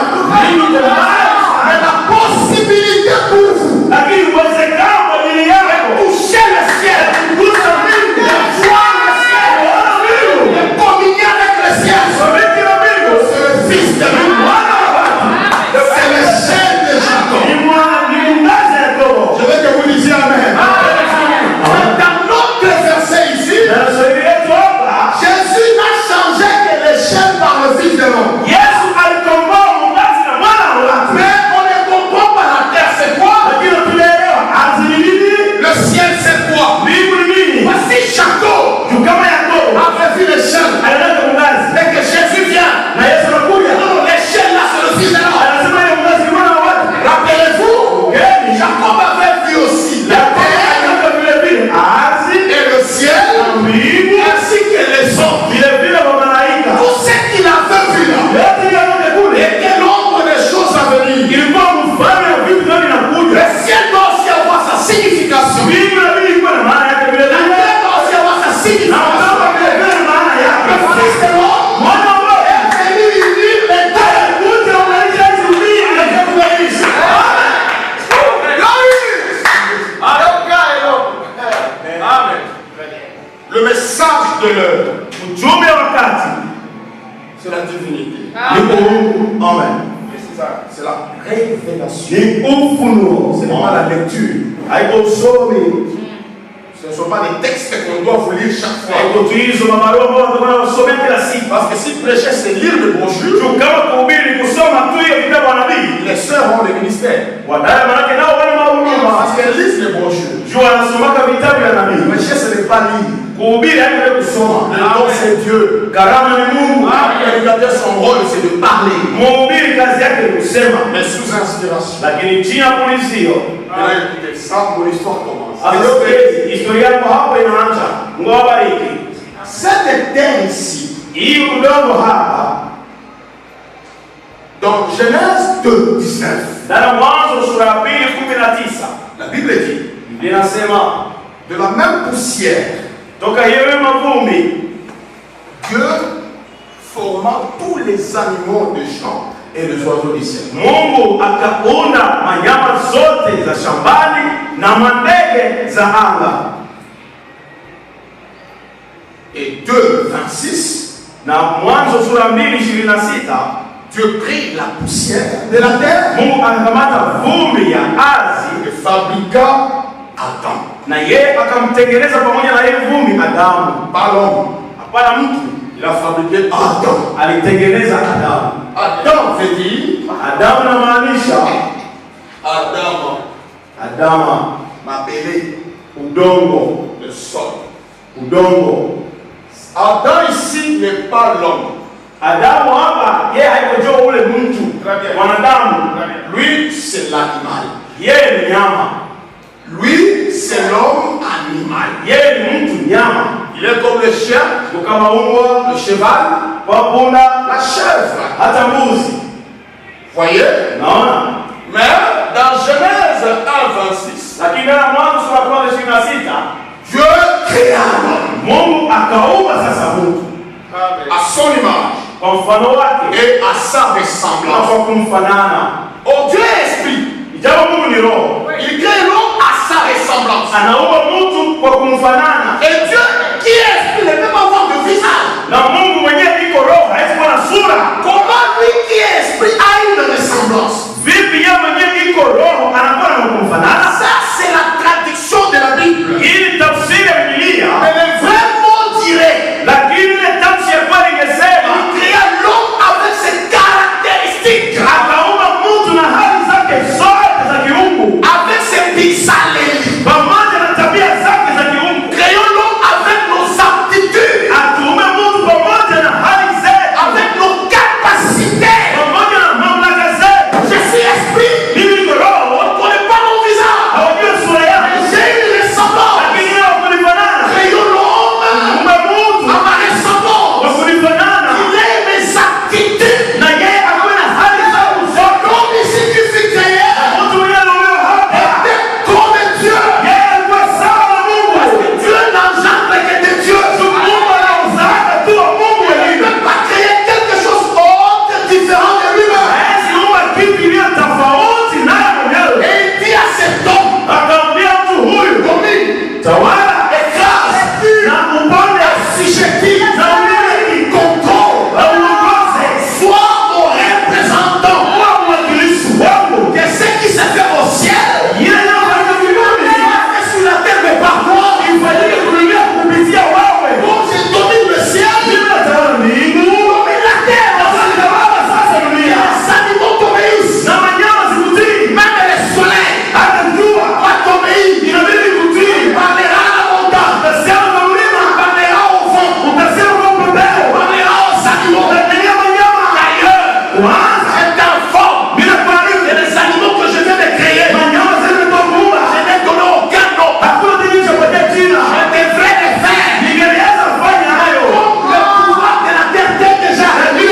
Mais la possibilité pour vous lakini uwezekano kwa ajili yako toucher le ciel, kugusa mbingu, voir le ciel, kuona mbingu, communier avec le ciel, kubariki na mbingu, c'est le Fils de l'homme. C'est l'échelle de Jacob. ni ngazi ya Yakobo. Je veux que vous disiez Amen. Dans notre verset ici, Na Shairi yetu hapa, Jésus n'a changé que l'échelle par le Fils de de l'heure, c'est la divinité. Amen. C'est ça, c'est la révélation. Ce n'est pas la lecture. Ce ne sont pas des textes qu'on doit vous lire chaque fois. Parce que si prêcher c'est lire le brochure, les sœurs ont le ministère. Parce qu'elles lisent les brochures. Prêcher ce n'est pas lire. Le nom c'est Dieu. L'éducateur, son rôle c'est de parler. Mais sous inspiration. Écoutez, ça, mon histoire commence. Cette terre ici, dans Genèse 2:19, la Bible dit, de la même poussière, Dieu forma tous les animaux des champs et les oiseaux du ciel. Mungu akaunda wanyama zote za shambani na mandege za anga. Et 2:26, na Mwanzo sura 2:26, Dieu prit la poussière de la terre, Mungu akakamata vumbi ya ardhi et fabriqua Adam. Na yeye akamtengeneza pamoja na ile vumbi Adamu. Pas l'homme, hapana mtu. Il a fabriqué Adam. Alitengeneza Adamu. Adam veut dire, Adamu na maanisha Adama, mabele, udongo, le sol. Udongo. Adam ici n'est pas l'homme. Adamu hapa yeye haikojua ule mtu. Mwanadamu. Lui c'est l'animal. Yeye ni nyama. Lui c'est l'homme animal. Yeye ni mtu nyama. Il est comme le chien, kama umbwa, le cheval, la chèvre. Hata mbuzi. Voyez? Naona. Mais dans Genèse 1:26, lakini na Mwanzo sura 1:26, Dieu créa l'homme. Mungu akaumba sasa mtu à son image kwa mfano wake et à sa ressemblance. Kwa kumfanana. Oh, Dieu est esprit. Ijapo Mungu ni roho. Il crée l'homme à sa ressemblance. Anaumba mtu kwa kumfanana. Et Dieu qui est esprit ne peut pas avoir de visage. Na Mungu mwenyewe iko roho, hawezi kuwa na sura. Comment lui qui est esprit a une ressemblance? Vipi yeye mwenyewe iko roho anakuwa na kumfanana? Ça c'est la traduction de la Bible. Hii tafsiri ya Biblia. Mais le vrai mot dirait, lakini ile tafsiri ya kweli ingesema, il créa l'homme avec ses caractéristiques. Akaumba mtu na hali zake zote za kiungu. Avec ses pixels. Pamoja na tabia zake za kiungu. Créons l'homme avec nos aptitudes. Atuume mtu pamoja na hali zetu. Avec nos capacités. Pamoja na mamlaka zetu. Je suis esprit. Mimi niko roho. On ne connaît pas mon visage. Hawajui sura yangu. J'ai une ressemblance. Lakini yeye hakunifanana. Créons l'homme à ma ressemblance. Hakunifanana. Il est mes aptitudes. Na yeye akuwe na hali zangu zote. Comme ici qui fut créé. Mtu mwenyewe aliolewa hapa. Était comme Dieu. Yeye alikuwa sawa na Mungu. Parce que Dieu n'engendre que de Dieu. Mungu anauzaka tu wa Mungu Il ne wenyewe. peut pas créer quelque chose d'autre différent de lui-même. Hawezi kuumba kitu kilicho tofauti naye mwenyewe. Et il dit à cet homme, Akamwambia mtu huyu, domine, tawala, écrase, na uponde, assujettis, na umiliki, contrôle, na uongoze, sois mon représentant. kuwa mwakilishi wangu. Que ce qui se fait au ciel, Yeye anafanya mbinguni, fait sur la terre, mais par moi. ifanyike kuingia kupitia wewe. Donc je domine le ciel, Mimi natawala mbingu, domine la terre. natawala sasa dunia. Les animaux t'obéissent. Na wanyama zikutii, Même le soleil hata jua doit t'obéir. inabidi kutii. Il parlera à la montagne, Utasema kwa il mlima, parlera au vent, utasema kwa il upeo, parlera aux animaux. utanenea wanyama. D'ailleurs, Kwanza, c'est un forme. bila kuharibu, Et les animaux que je viens de créer, wanyama zilizokuumba, je n'ai donné aucun nom. hakuna kilichopatia jina. Je devrais les faire. Ningeliweza kufanya hayo. Le pouvoir de la terre est déjà réuni.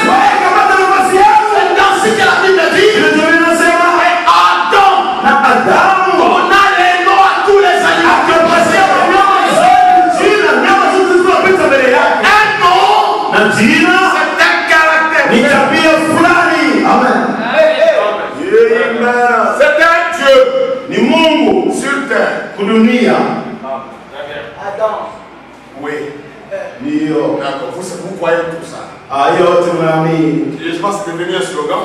Wewe kamata nafasi yako. C'est dans ce que la Bible dit. Ndio inasema Adam na Adamu donna les noms à tous les animaux. akapatia wanyama zote jina, nyama zote zilizopita mbele yake. Un nom, Na jina c'est un caractère. ni tabia fulani. Amen. C'est un Dieu Ni Mungu sur terre. kudunia. Wale wote mnaamini. Je pense que c'est devenu un slogan.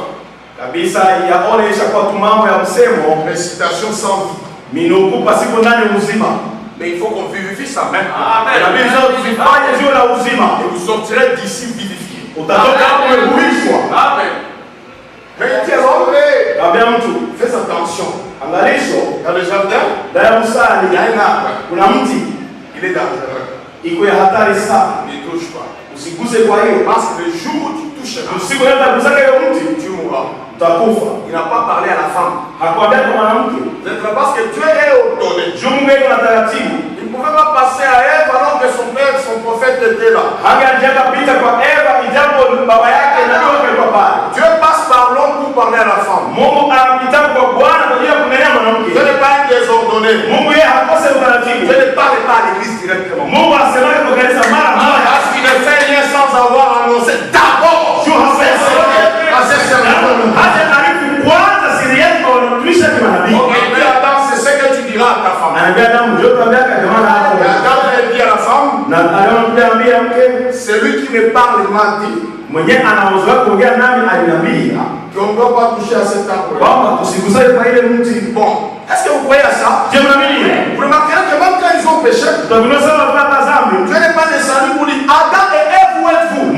Kabisa yaonesha kwa tumambo ya msemo. Récitation sans vie. Minuku pasipo ndani uzima. Mais il faut qu'on vivifie ça même. Amen. Na bila kufanya juu la uzima. Et vous sortirez d'ici vivifié. Utatoka hapo umehurishwa. Amen. Mais interrompez. Kabla mtu. Fais attention. Angalisho. Dans le jardin, il y a un arbre. Kuna mti. Il est dangereux. Iko ya hatari sana. Ne touche pas. Usiguse kwa hiyo. Parce que le jour où tu touches là, usiku unaenda kusaka hiyo mti, tu mourras. Utakufa. Il n'a pas parlé à la femme. Hakuambia kwa mwanamke. C'est parce que Dieu est ordonné. Mungu yeye na taratibu. Il ne pouvait pas passer à Ève alors que son père, son prophète était là. Hangeanza pita kwa Eva ijapo baba yake na ndio kwa pale. Dieu passe par l'homme pour parler à la femme. Mungu anapita kwa Bwana kwa ajili ya kunenea mwanamke. Dieu n'est pas un désordonné. Mungu yeye hakose utaratibu. Dieu ne parle pas à l'église directement. Mungu asemaje kwa kanisa mara moja? Parce qu'il ne fait rien sans avoir annoncé d'abord. C'est ce que tu diras à ta femme. Adam dit à la femme, celui qui me parle m'a dit qu'on ne doit pas toucher à cet arbre. Bon, est-ce que vous croyez à ça? Vous remarquerez que même quand ils ont péché, Dieu n'est pas descendu pour dire Adam et Ève, où êtes-vous?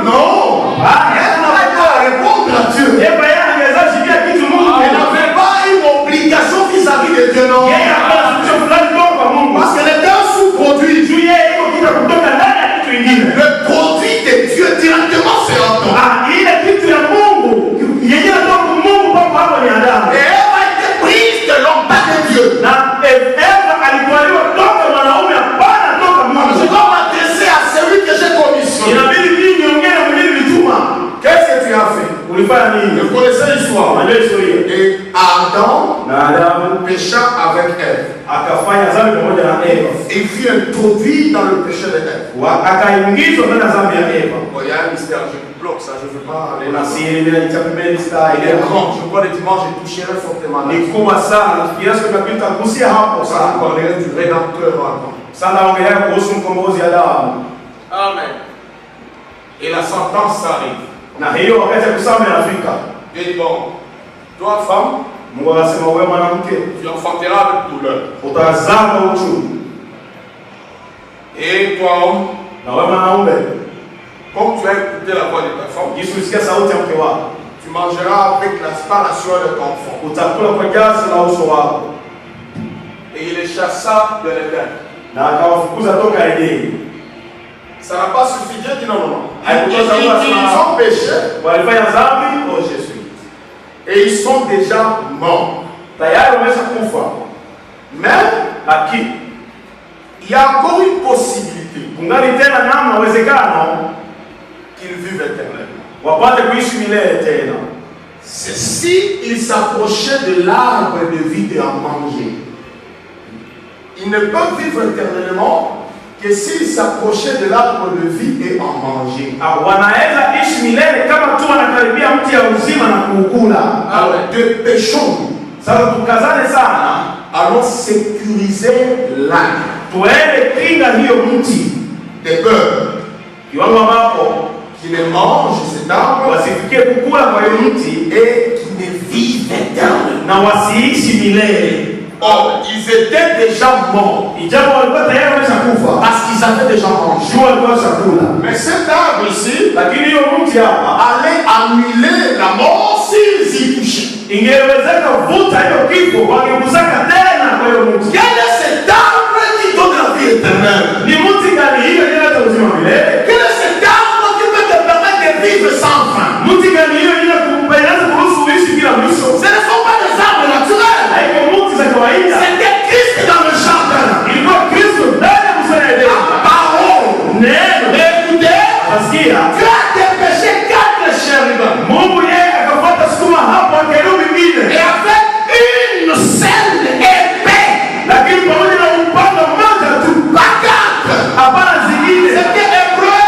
Non. Elle n'avait pas à répondre à Dieu. Elle n'avait pas une obligation vis-à-vis de Dieu, non. Parce qu'elle était un sous-produit. Le produit de Dieu directement, c'est Adam. Et Ève a été prise de l'homme, pas de Dieu. Je dois m'adresser à celui que j'ai commissionné. Qu'est-ce que tu as fait? Vous connaissez l'histoire. Et Adam pécha avec Ève. Il fut introduit dans le péché de Ève. Il y a un mystère, je bloque ça, je ne veux pas aller là. Il est grand, je crois le dimanche, je toucherai fortement là. Ça parlerait du Rédempteur avant. Amen. Et la sentence arrive. Dieu dit bon, toi femme, tu enfanteras avec douleur. Et toi homme, comme tu as écouté la voix de ta femme, tu mangeras avec la sueur de ton enfant. Et il les chassa de l'Éden. Ça n'a pas suffi, Dieu dit non. Ils ont péché. Et ils sont déjà morts. Mais il y a encore une possibilité qu'ils vivent éternellement. C'est si ils s'approchaient de l'arbre de vie et en manger. Ils ne peuvent vivre éternellement que s'ils s'approchaient de l'arbre de vie et en manger. Alors, de péchons. Allons sécuriser l'arbre. Des peurs qui ne mangent cet arbre et qui ne vivent éternellement. Or, ils étaient déjà morts parce qu'ils avaient déjà mangé. Mais cet arbre ici allait annuler la mort s'ils y touchaient. Quel est cet arbre qui donne la vie éternelle? Quel est cet arbre qui peut te permettre de vivre sans fin? Ce ne sont pas des arbres naturels. C'était Christ dans le jardin. La parole. Écoutez, Dieu a dépêché 4 chérubins. Et avec une seule épée. Pas 4. C'était Hébreu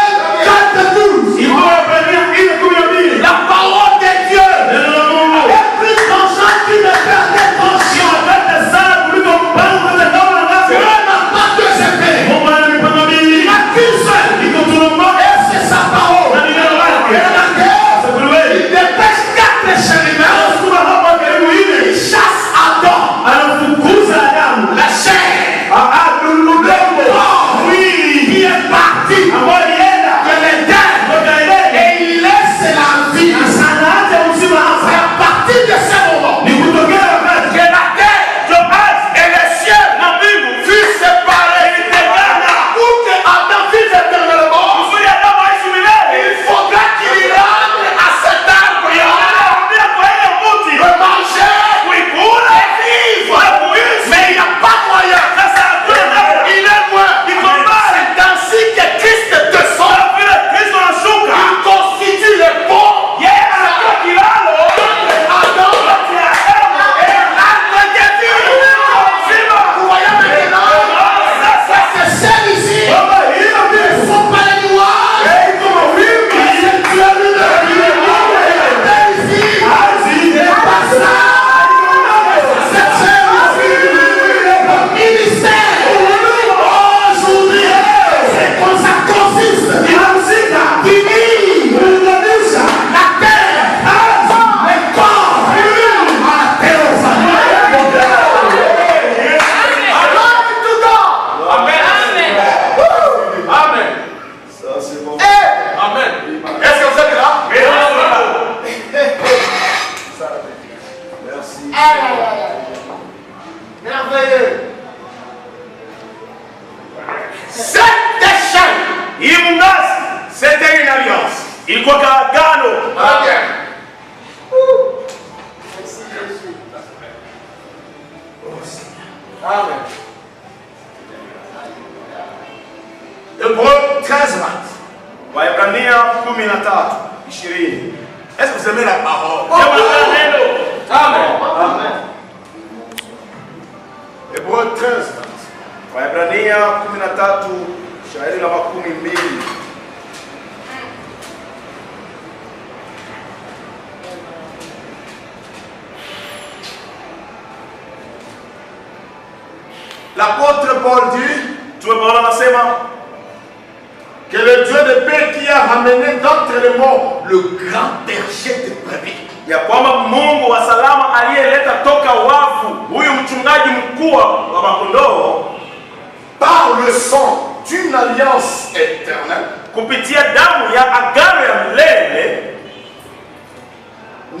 agano. Amen. Hébreux 13. Waebrania 13:20. Est-ce que vous aimez la parole? Amen. Amen. Hébreux 13. Waebrania 13 shairi la 12. L'apôtre Paul dit que le Dieu de paix qui a ramené d'entre les morts le grand berger de brebis, ya kwamba Mungu wa salama aliyeleta toka wafu huyu mchungaji mkuu wa makondoo par le sang d'une alliance éternelle, kupitia damu ya agano ya milele,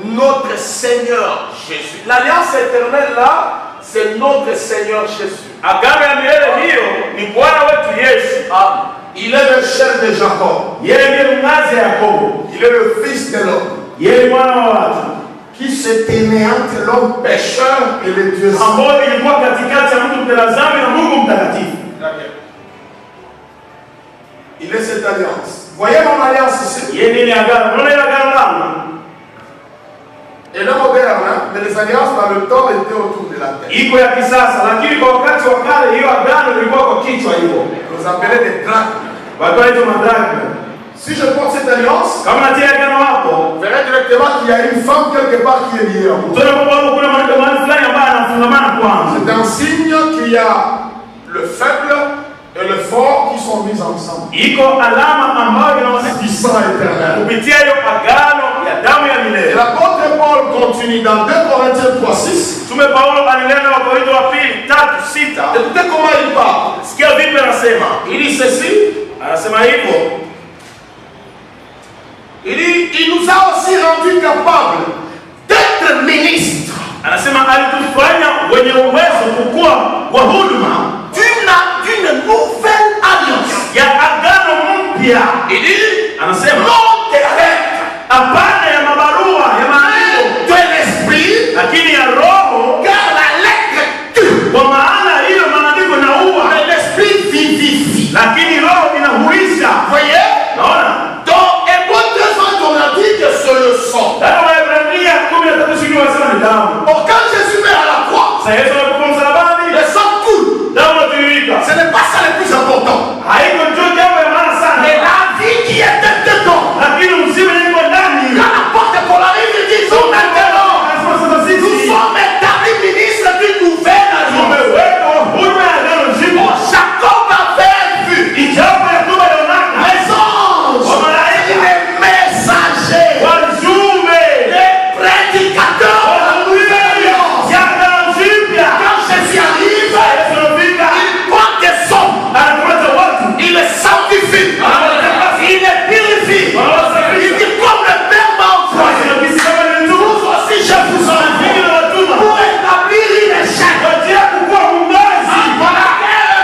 notre Seigneur Jésus. L'alliance éternelle là, c'est notre Seigneur Jésus. Agano ya milele hiyo ni Bwana wetu Yesu. Amen. Il est le chef de Jacob. Yeye ndiye mzazi ya Yakobo. Il est le fils de l'homme. Yeye mwana wa watu. Qui s'est aimé entre l'homme pécheur et le Dieu saint. Ambaye ilikuwa katikati ya mtu mtenda dhambi na Mungu mtakatifu. Il est cette alliance. Voyez mon alliance ici. Yeye ndiye agano. Unaona ile agano langu? Et le moderne, mais les alliances dans le temps étaient autour de la tête. Iko ya kisasa, lakini kwa wakati wa kale hiyo agano ilikuwa kwa kichwa hivyo. Vous appelez des drachmes. Watu wanaitwa madrachme. Si je porte cette alliance, Kama natia agano hapo, vous verrez directement qu'il y a une femme quelque part qui est liée à vous. tunapokuwa kuna mwanamke fulani ambaye anafungamana kwanza. C'est un signe qu'il y a le faible et le fort qui sont mis ensemble. Iko alama ambayo inaonyesha Du sang éternel. kupitia hiyo agano ya damu ya Et milele. l'apôtre Paul continue dans 2 Corinthiens 3:6. Tume Paulo alinena wa Korintho wa pili 3:6. Écoutez comment il parle. Sikia vipi anasema. Il dit ceci. Anasema hivyo. Il dit, il nous a aussi rendu capables d'être ministres. Anasema alitufanya wenye uwezo kukuwa wa huduma D'une nouvelle alliance. ya agano mpya. Il dit, Anasema non de la lettre, hapana ya mabarua ya maandiko, de l'esprit, lakini ya roho, car la lettre tue, kwa maana hiyo maandiko inaua, mais l'esprit vivifie. lakini roho inahuisha. Voyez? Naona Dans Hébreux 2, on a dit que c'est le sang. ndani ya Waebrania 13:20 wanasema ni damu. Or, quand Jésus meurt à la croix, Sasa Yesu alipokuwa msalabani, le sang coule. damu inatiririka. Ce n'est pas ça le plus important. Haiko ndio jambo la maana sana, Mais la vie qui était dedans. lakini uzima uko ndani. Quand la porte Paul arrive, il dit, nous maintenant, Anasema sasa nous sisi sommes établis ministres d'une nouvelle alliance. tumewekwa huduma ya agano jipya. Oh, Jacob avait vu Ijapo Yakobo alionaka les anges, les messagers, wajumbe les prédicateurs de la nouvelle alliance. ya agano jipya. Quand Jésus arrive, Yesu anafika, il prend des hommes, anakamata watu, il les sanctifie, il les purifie. Il dit comme le Père m'a envoyé, anakisema ni ndugu, vous aussi je vous mimi envoie nawatuma pour établir une échelle. kwa ajili ya kukuwa mungazi. Voilà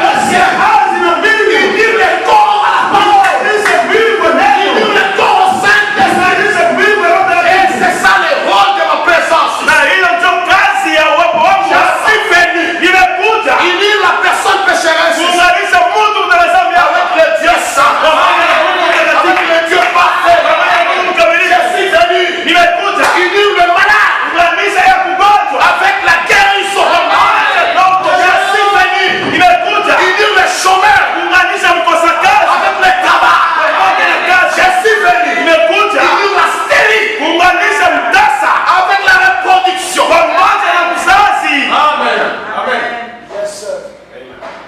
le ciel. Kazi na mbingu, Il dit le corps à la parole. kanisa mbingu kwa Il neno, dit le corps au Saint-Esprit. kanisa mbingu kwa roho Et Mtakatifu. c'est ça le rôle de ma présence. Na hiyo ndio kazi ya uwepo wangu. Je suis venu. Nimekuja Il dit la personne pécheresse kuunganisha mtu mwenye dhambi avec le Dieu saint, pamoja na Mungu avec mtakatifu, le Dieu parfait. pamoja na Mungu Je mkamilifu. suis venu. Nimekuja Il dit le malade kuunganisha ya kugonjwa avec la guérison. Je suis venu. nimekuja Il dit le chômeur kuunganisha mkosa kazi avec le tabac. pamoja na kazi. Je suis venu. Nimekuja Il dit la stérile kuunganisha mtasa avec la reproduction. pamoja na mzazi. Amen. Amen. Yes, sir.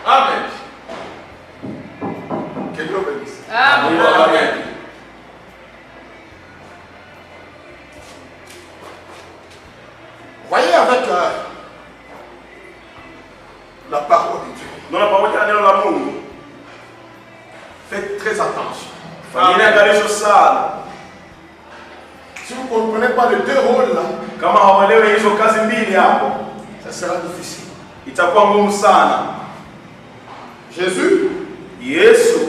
Amen. Que Dieu bénisse. Amen. Voyez avec la parole de Dieu. Naona pamoja na neno la Mungu, Faites très attention. fanyeni angalisho sana. Si vous ne comprenez pas les deux rôles là, Kama hauelewi hizo kazi mbili hapo, ça sera difficile. itakuwa ngumu sana. Jésus, Yesu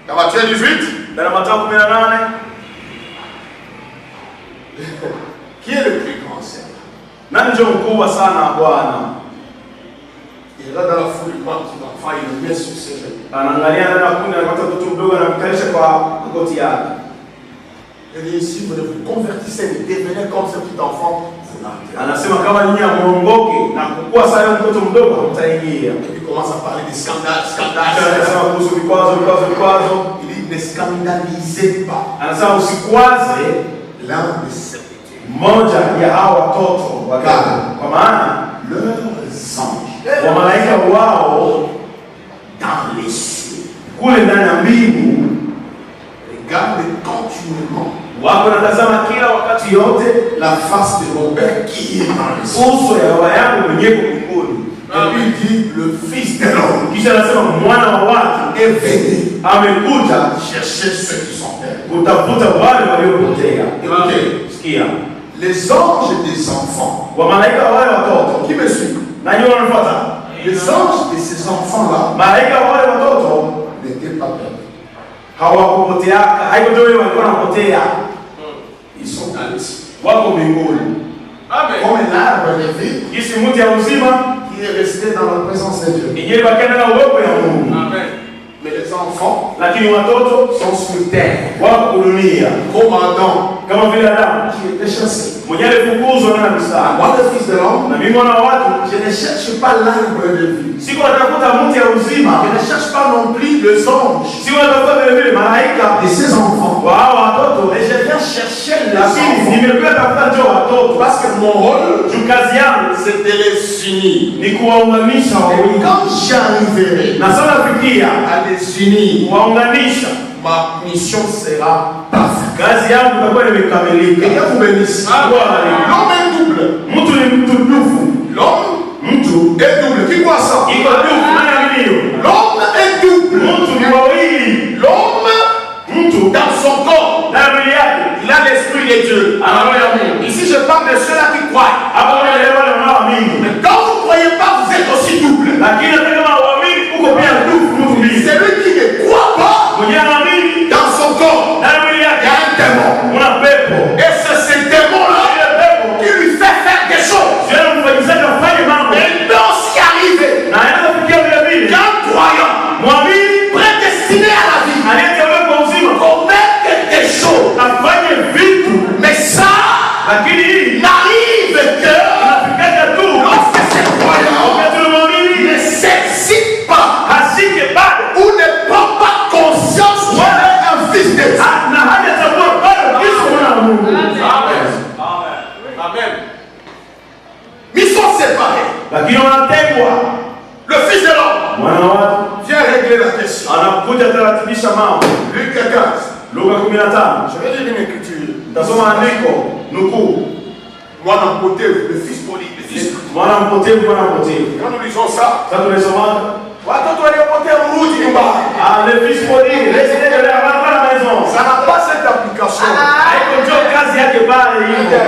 dans Matthieu 18, ndani ya Mathayo 18 Qui est le plus grand Seigneur? Nani ndio mkubwa sana Bwana? Il va dans la foule, il prend un petit enfant, il le met sur ses genoux. Anaangalia ndani ya kundi, anapata mtoto mdogo anamkalisha kwa magoti yake. Il dit si vous ne vous convertissez, ne devenez comme ce petit enfant, vous n'entrez pas. Anasema kama nyinyi muongoke na kukua sana mtoto mdogo hamtaingia. Et puis il commence à parler des scandales, scandales. Anasema kuhusu vikwazo. Il dit ne scandalisez pas. Anasema usikwaze l'un de ces petits. Mmoja ya hao watoto wagana, kwa maana leurs anges wa malaika wao dans les cieux kule ndani ya mbingu regardent continuellement wako natazama kila wakati yote la face de mon Père qui est dans les cieux. Uso ya baba yangu mwenyewe mbinguni. Et puis il dit le Fils de l'homme. Kisha anasema mwana wa watu est venu amekuja chercher ceux qui sont perdus. kutafuta wale waliopotea. Écoutez, sikia, les anges des enfants wa malaika wale watoto qui me suivent, na nyinyi wanafuata, les anges de ces enfants-là malaika wale watoto n'étaient pas perdus. hawakupotea, haiko ndio walikuwa wanapotea, Ils sont dans les cieux. wako mbinguni. Amen. Comme l'arbre de vie Jinsi mti ya uzima qui est resté dans la présence de Dieu. yenyewe bakenda na uwepo ya Mungu. Amen. Mais les enfants Lakini watoto sont sur terre. wako dunia Comme Adam kama vile Adamu qui était chassé. mwenyewe alifukuzwa na msana. Moi, le Fils de l'homme, Na mimi mwana wa watu je ne cherche pas l'arbre de vie. siko natafuta mti ya uzima, Je ne cherche pas non plus les anges siko natafuta vile vile malaika de ces enfants. wa hao watoto, Mais je viens chercher les lakini enfants. nimekuja tafuta njoo watoto, Parce que mon rôle, juu kazi yangu c'est de les unir. ni kuwaunganisha Et wawili, quand j'arriverai na sana fikia à les unir, kuwaunganisha, ma mission sera parfaite. kazi yangu itakuwa Que imekamilika. Dieu vous bénisse. L'homme est double. Mtu ni mtu dufu, L'homme mtu est double. Qui voit ça? iko dufu na ndio L'homme est double. mtu ni wawili, L'homme, mtu dans son corps, na mwili yake il a l'esprit de Dieu. ana roho ya Mungu. Ici, je parle de ceux-là qui croient. Hapo kuna wale wanaoamini, Mais quand vous ne croyez pas, vous êtes aussi double. lakini hata kama uamini uko pia dufu, mtu mbili. Celui qui ne croit pas, Mwenye anaamini dans son corps, na mwili il y yake a un démon. una pepo. Et c'est ce démon-là Ile pepo qui lui fait faire des choses. ndio mfanyisha kufanya mambo Et il peut aussi arriver na anaweza kufikia vile vile qu'un croyant mwamini prédestiné à la vie aliyeteua kwa uzima commette des choses. afanye vitu, Mais ça lakini hii n'arrive que inafikaga tu lorsque ce croyant wakati unamwamini ne s'excite pas hasike bado ou ne prend pas conscience qu'il est un fils de Dieu. na hajatambua bado Kristo mwana wa Mungu. Amen. Ils sont séparés. Lakini wanategwa. Le Fils de l'homme Mwana wa watu vient régler la question. anakuja taratibisha mambo. Luc 15. Luka 15. Je vais lire une écriture. Tasoma andiko nukuu. Moi, dans le côté, le fils prodigue, le fils. Mwana mpotevu, mwana mpotevu. Quand nous lisons ça, Sasa tunasoma watoto waliopotea mrudi nyumbani. le fils prodigue, les idées de la maison. Ça n'a pas cette application. Haiko njoo kazi yake pale hiyo.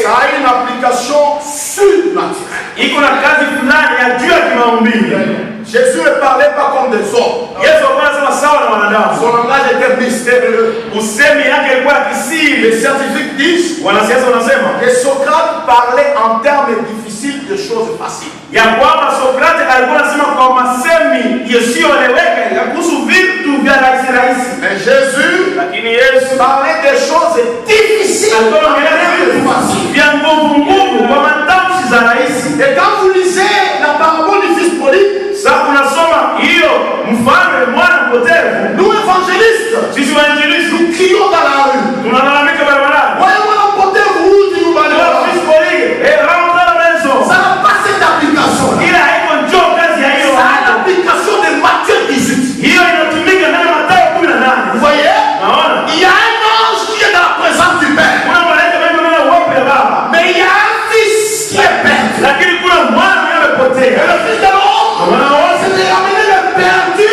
Ça a une application surnaturelle. Iko na kazi fulani ya juu ya kimaumbile. Jésus ne parlait pas comme des hommes. Yesu anasema sawa na wanadamu. Son langage était mystérieux. Usemi yake ilikuwa kisiri. Les scientifiques disent Wanasiasa wanasema que Socrate parlait en termes difficiles de choses faciles. ya kwamba Sokrate alikuwa anasema kwa masemi yasiyoeleweka ya kuhusu vitu vya rahisi rahisi. Mais Jésus Lakini Yesu parlait des choses difficiles alikuwa en anaongelea termes vitu faciles. vya nguvu kwa matamshi za rahisi. Et quand vous lisez la parabole du fils prodigue, Sasa unasoma hiyo mfano mwana mpotevu, nous évangélistes, sisi wainjilisti nous crions dans la rue. tunalalamika barabarani. Voyez moi l'emporter route du Ndio fils prodigue, rentre à la maison. Ça n'a pas cette application. Ila haiko njoo kazi ya hiyo. Ça a l'application de Matthieu 18. Hiyo inatumika ndani ya Mathayo 18. Vous voyez? Naona? Il y a un ange qui est dans la présence du Père. Kuna malaika wengi wana uwepo ya Baba. Mais il y a un fils qui est perdu. Lakini kuna mwana mwenye Et amepotea. le fils de l'homme, Mwana wa c'est de ramener le perdu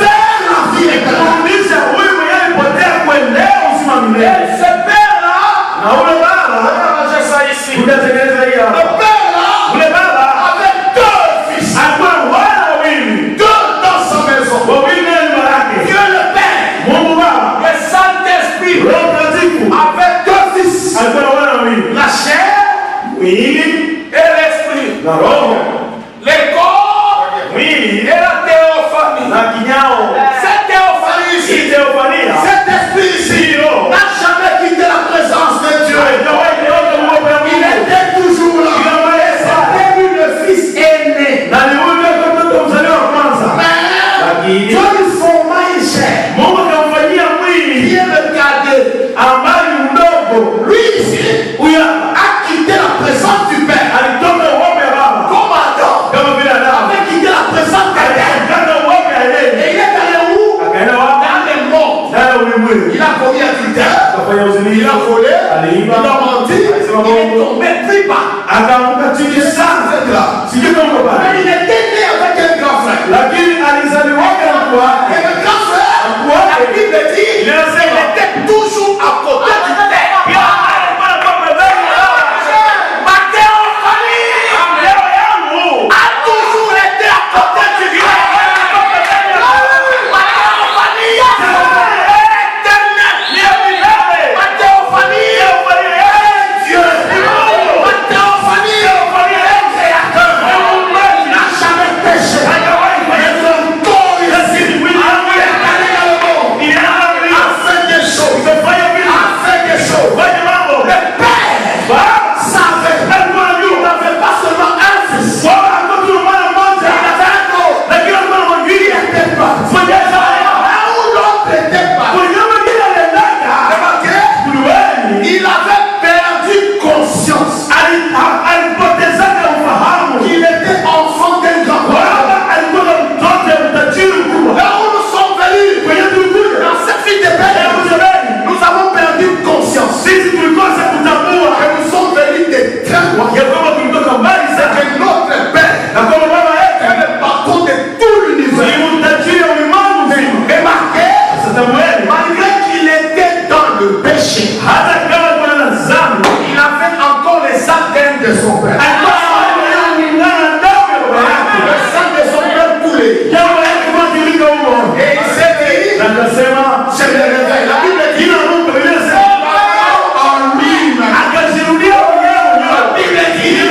vers la vie éternelle. kurudisha huyu mwenye alipotea kuendea uzima Et milele. ce père-là, Na ule baba, j'ai ça ici. utatengeneza hii Le hapa. père-là Ule baba avait deux fils, alikuwa na wana wawili. deux dans sa maison. Wawili ndani ya nyumba yake. Dieu le Père, Mungu Baba, le Saint-Esprit Roho Mtakatifu avait na roho, le corps mwili et la théophanie. na kinyao. Cette théophanie ici, Hii theofania cet esprit ici Sio. n'a jamais quitté la présence de Dieu. haijawahi kuondoka uwepo wa Il Mungu. était toujours là. C'était lui le fils aîné. Na ni huyu ndiye mtoto mzaliwa wa kwanza. Mais Lakini Dieu lui forma une chair Mungu akamfanyia qui mwili est le cadet. ambaye ni mdogo. Lui ici Huyu a quitté la présence du Père. alitoka uwepo wa Baba Comme Adam kama vile Adamu avait quitté la présence de Dieu. alitoka uwepo wa Et Edeni. il est allé où? Akaenda wapi? Dans les monts. Ndani ya ulimwengu. Il a commis adultère. Akafanya Il uzinifu. a volé. Aliiba. Il a menti. Alisema Il est Mungu. tombé plus bas. Akaanguka chini sana. Vous êtes là. Sijui kama uko Mais pale. il était né avec un grand frère. Lakini alizaliwaka na mkuu Et wake. le grand frère, la Bible dit, Il est il était toujours à côté du Père. Pia alikuwa anakuwa pembeni ya Ma théophanie leo yangu. a toujours été à côté du Père. Ma théophanie est éternelle. Ma théophanie est Dieu. Ma théophanie est créateur. Il n'a jamais péché. Mais son corps ici, il est allé dans le monde. A fait des choses. A fait des choses. Le Père savait. Il n'avait pas seulement un fils. Il avait un autre. Il était pas. Un ou l'autre était pas. Remarquez, il avait perdu conscience qu'il était enfant d'un grand roi. Là où nous sommes venus, dans cette vie de Père, nous avons perdu conscience. Et nous sommes venus de très loin. C'est que notre Père est le patron de tout l'univers. Remarquez, malgré qu'il était dans le péché, il avait encore les ADN de son Père. Le sang de son Père coulait. Et il s'est dit, c'est le réveil. La Bible dit, en lui-même. La Bible dit que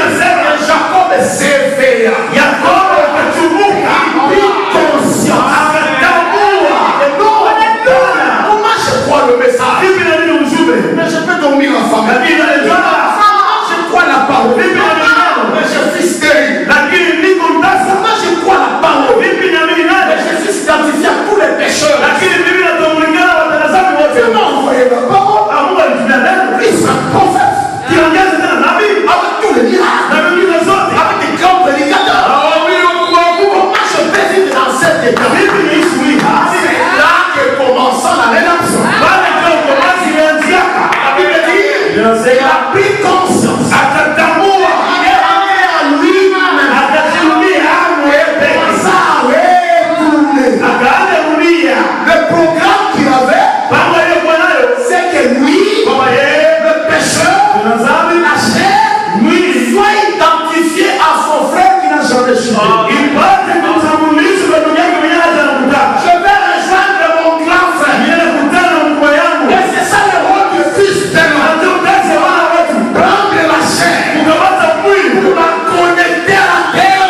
Jacob s'éveilla. Il prit conscience. Et non, comment je crois le message? Mais je peux dormir en famille. Je crois la parole. Mais je suis stérile. Moi je crois la parole. Mais je suis identifié à tous les pécheurs. Je m'ai envoyé la parole. Il s'en confesse. Avec tous les miracles. Avec des grands prédicateurs. Comment je peux vivre dans cet état? C'est là que commença la rédemption. La Bible dit, il a pris conscience. Il est allé à lui-même. Et commença à retourner. Le programme qu'il avait, c'est que lui, le pécheur, la chair, soit identifié à son frère qui n'a jamais chuté. Je vais rejoindre mon grand frère. Et c'est ça le rôle du fils de l'homme. Prendre la chair pour la connecter à la terre.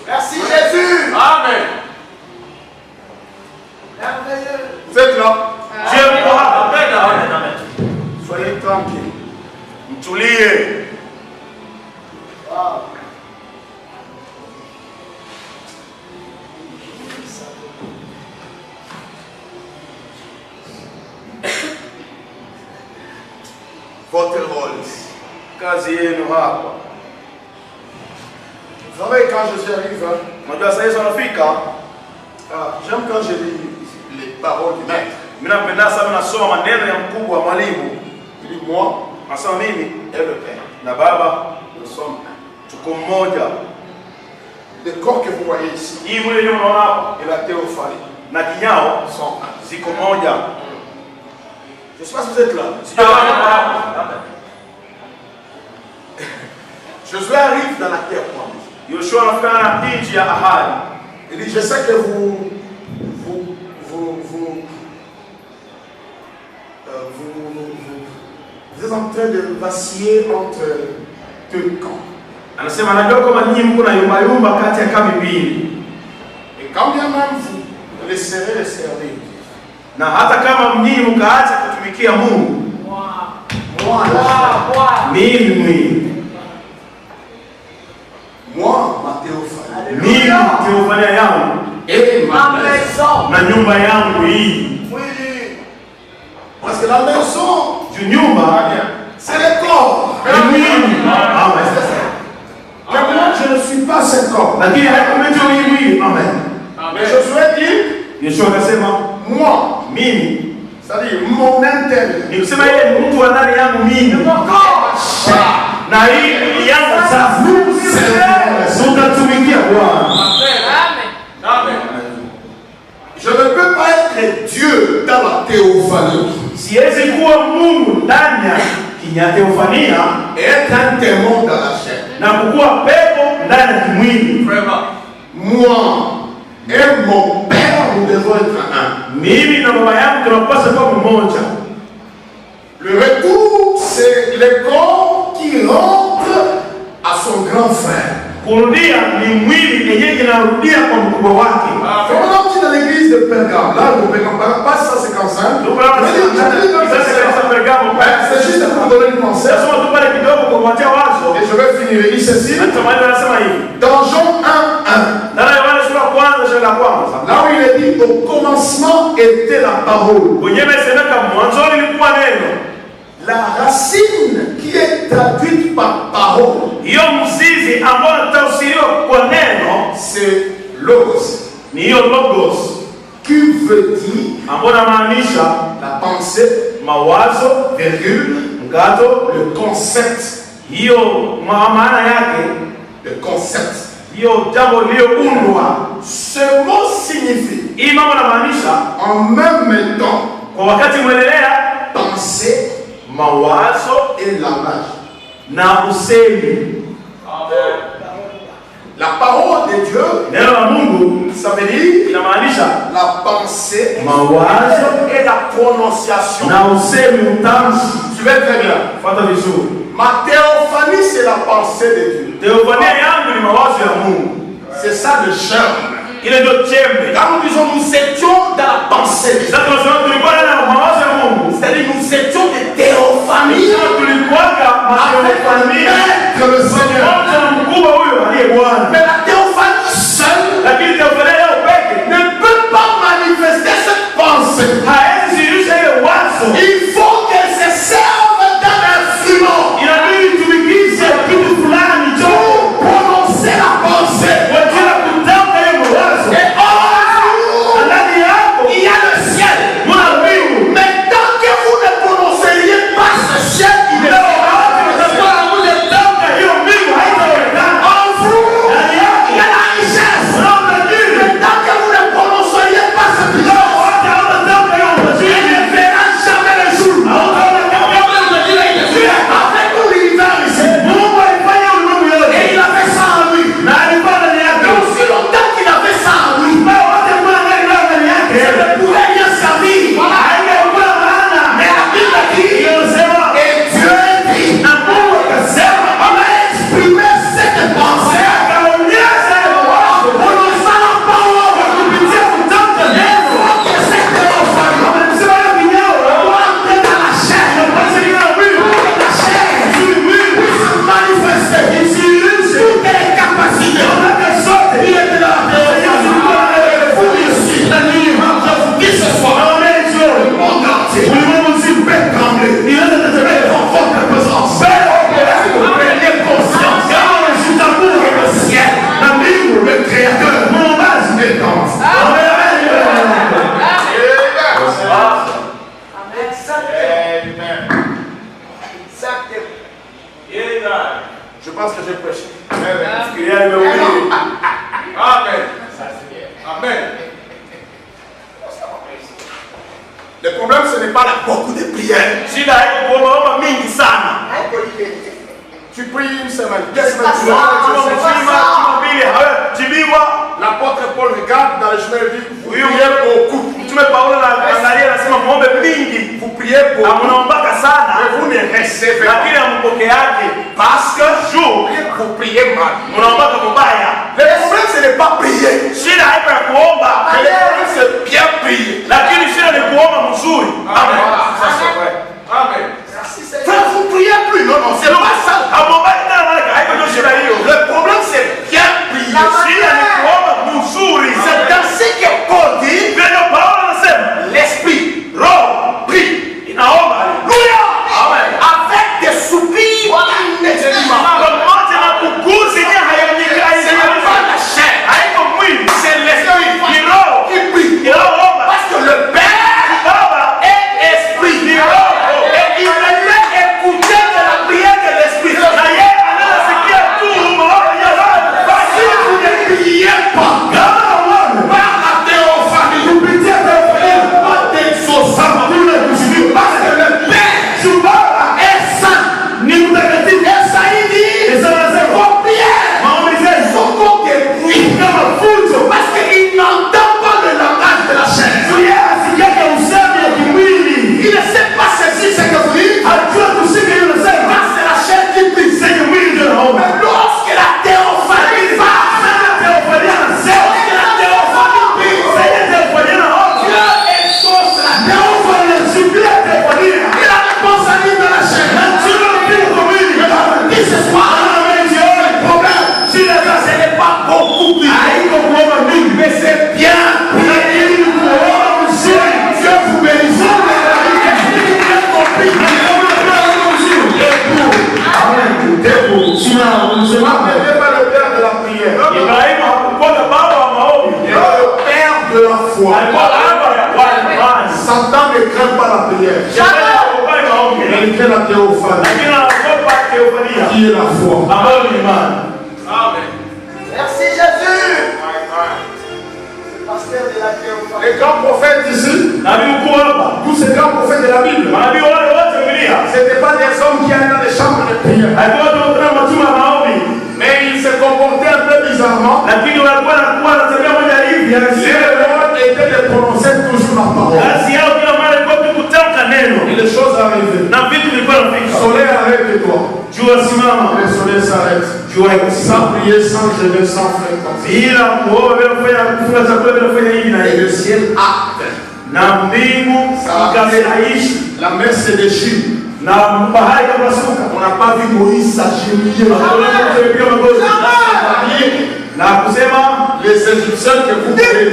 Merci Jésus. Amen. Vous êtes là? Amen. Soyez tranquille. Mtulie. Votre rôle ici. Kazi yenu hapa. Vous savez, quand Jésus arrive, hein, Unajua sasa Yesu anafika, j'aime quand je lis les paroles du maître. mimi napenda sana nasoma maneno ya mkubwa wa mwalimu. Il dit, moi Nasema mimi et le Père, na Baba nous sommes un. tuko mmoja. Le corps que vous voyez ici Hii mwili ndio unaona hapa et la théophanie na kinyao sont un. ziko moja. Je ne sais pas si vous êtes là. Sio hapa. Josué arrive dans la terre promise. Yoshua anafika na nchi ya ahadi. Il dit, je sais que vous êtes en train de vaciller entre deux camps. Anasema najua kama nyinyi mko na yumba kati ya kambi mbili. Et quand bien même vous laisserez le servir, na hata kama nyinyi mkaacha kutumikia Mungu, mimi Theophania yangu na nyumba yangu hii. Parce que la maison, nyumba, c'est le corps. Mais moi, je ne suis pas ce corps. Lakini haikumecho hii. Amen. Mais Josué dit, Yeshua akasema, moi, mimi, c'est-à-dire mon intérieur. Ni kusema ile mtu wa ndani yangu mimi. Na hii yangu sasa. Utatumikia Bwana. Amen. Je ne peux pas être Dieu dans la théophanie. Siwezi kuwa Mungu ndani ya kinyatheofania et être un démon dans la chair. Na kukuwa pepo ndani ya kimwili. Vraiment. Moi et mon père, nous devons être un. Mimi na baba yangu tunapaswa kuwa mmoja. Le retour, c'est le corps qui rentre à son grand frère. Kurudia ni mwili yenyewe inarudia kwa mkubwa wake. Quand on est dans l'église de Pergame, là le Pergame, pas ça c'est comme ça. C'est juste pour donner une pensée. Et je vais finir ici ceci. Dans Jean 1:1. Là où il est dit au commencement était la parole. La racine qui est traduite par parole, c'est logos. Qui veut dire la pensée, mawazo, virgule, le concept. Le concept. Ce mot signifie en même temps penser, mawazo et langage. Na usemi. La parole de Dieu, neno la Mungu, ça veut dire inamaanisha la pensée, mawazo et la prononciation. Na usemi utamshi. Tu vas très bien. Fuata vizuri. Ma théophanie, c'est la pensée de Dieu. Théophanie yangu ni mawazo ya Mungu. C'est ça le germe. Ile ndio chembe. Quand nous disons nous étions dans la pensée de Dieu. C'est-à-dire nous étions des théophanies. Avec le Seigneur. Mais la théophanie seule ne peut pas manifester cette pensée. Il faut qu'elle se serve d'un instrument. Pour prononcer la pensée. Et il y a le ciel. Mais tant que vous ne prononceriez pas ce ciel, il est en vous, il y a la richesse. Mais tant que vous ne prononceriez pas ce ciel, il ne verra jamais le jour. Avec tout l'univers ici. Et il avait ça en lui. Et aussi longtemps qu'il avait ça en lui, ça ne pouvait rien servir. Mais la Bible dit, et Dieu dit, on a exprimé cette pensée en prononçant la parole. Il faut que cette théophanie entre dans la chair. La chair puisse manifester toutes les capacités. Il est de la théophanie. Vous ici, je vous dis ce soir, le monde entier peut trembler. Il est devant votre présence. Vous preniez conscience que le ciel, le Créateur, mon base est dans. Je pense que j'ai prêché. Amen. Amen. Le problème, ce n'est pas beaucoup de prières. Tu pries une semaine, 2 semaines, l'apôtre Paul regarde dans le chemin et dit, vous priez beaucoup. Vous priez beaucoup. recevez lakini hampokeake. parce que Juu vous priez mal. unaomba kubaya. Le problème ce n'est pas prier. Shida haiko ya kuomba, Le problème c'est bien prier. lakini shida ni kuomba mzuri. Amen. Ça c'est vrai. Amen. Frère, vous priez plus. Non, non, c'est pas ça. Hamombai tena maana haiko ndio shida hiyo. Le problème c'est bien prier. Shida ni kuomba mzuri. C'est dans ce que Paul dit. Ndio Paulo anasema L'esprit, roho prie. inaomba. Alléluia. Amen. Avec des soupirs inexprimables. Pamoja na kuguzi ni hayanyika C'est pas la chair. haiko mwili. C'est l'esprit Ni roho qui prie. inaomba. Parce que le Père Baba est esprit. ni roho. Et il veut écouter de la prière de l'esprit. Na yeye anasikia tu maombi ya roho. Si vous ne priez pas, par la théophanie, pas d'exaucement, parce que le Père est saint. Et ça, il dit, vos prières sont comme des bruits, parce qu'il n'entend pas le langage de la chair. Il ne sait pas saisir ce que vous dites. Parce que la chair qui prie. Mais lorsque la théophanie parle, lorsque la théophanie prie, Dieu exauce la théophanie. Et la réponse arrive dans la chair. Et ce soir, le problème, ce n'est pas beaucoup prier, mais c'est bien prier. Dieu vous bénisse. Ce n'est pas le père de la prière. Ibrahimu hakupata baba wa maombi. Il est le père de la foi. Alikuwa baba wa imani. Satan ne craint pas la prière. Shetani haogopa maombi. Il craint la théophanie, Lakini anaogopa teofania. qui est la foi. Ambayo ni imani. Amen. Merci Jésus. Pasteur de la théophanie. Les grands prophètes ici, Nabii mkuu hapa. tous ces grands prophètes de la Bible, Manabii wale wote Biblia. ce n'étaient pas des hommes qui allaient dans les chambres de prière. Alikuwa tunataka matuma ya maombi. Mais ils se comportaient un peu bizarrement. Lakini walikuwa nakuwa na tabia moja hivi. Leur rôle était de prononcer toujours la parole. Kazi yao kila mara ilikuwa tu kutamka neno. Et les choses arrivaient. Na vitu vilikuwa Le vinafika. soleil arrête-toi. Jua simama. Le soleil s'arrête. Jua iko Sans prier, sans jeûner, sans fréquence. bila kuomba, bila kufanya kufunga chakula, bila kufanya hivi na Et hivi. le ciel acte. Na mbingu ikafurahishi La mer se déchire. na bahari ikapasuka. On n'a pas vu Moïse s'agenouiller. Kupiga magoti na kusema Les Égyptiens que vous voyez,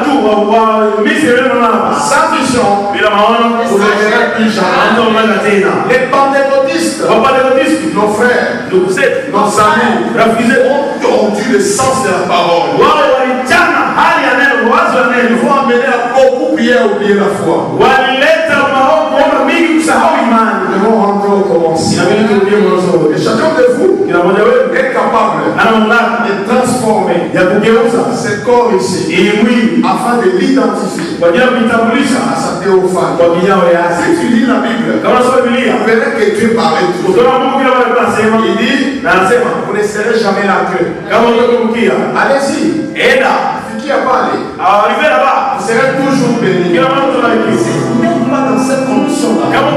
tu wa Misri wenu hapa sans vision, bila maono, vous ne verrez plus jamais. hataona tena. Les pentecôtistes, Wapentekoste, nos frères, ndugu zetu, nos amis, rafiki zetu, ont tordu le sens de la parole. wao walichana hali ya neno, wazo la Ils neno, vont amener à beaucoup prier à oublier la foi. walileta maombi, kuomba mingi, kusahau imani. Nous devons rentrer au commencement. Inabidi turudie mwanzo. Et chacun de vous Kila mmoja wetu est capable ana mamlaka de transformer ya kugeuza ce corps ici ili mwili afin de l'identifier kwa ajili ya kuitambulisha à sa théophanie. kwa kijao ya asili. Si tu lis la Bible, Kama unasoma Biblia, vous verrez que Dieu parlait toujours. utaona Mungu kila mara anasema, Il dit, na anasema vous ne serez jamais la queue. kama utakumkia Allez-y. enda Qui a parlé? awalivera ba Vous serez toujours bénis. kila mara tunaikiwa Si vous n'êtes pas dans cette condition-là, kama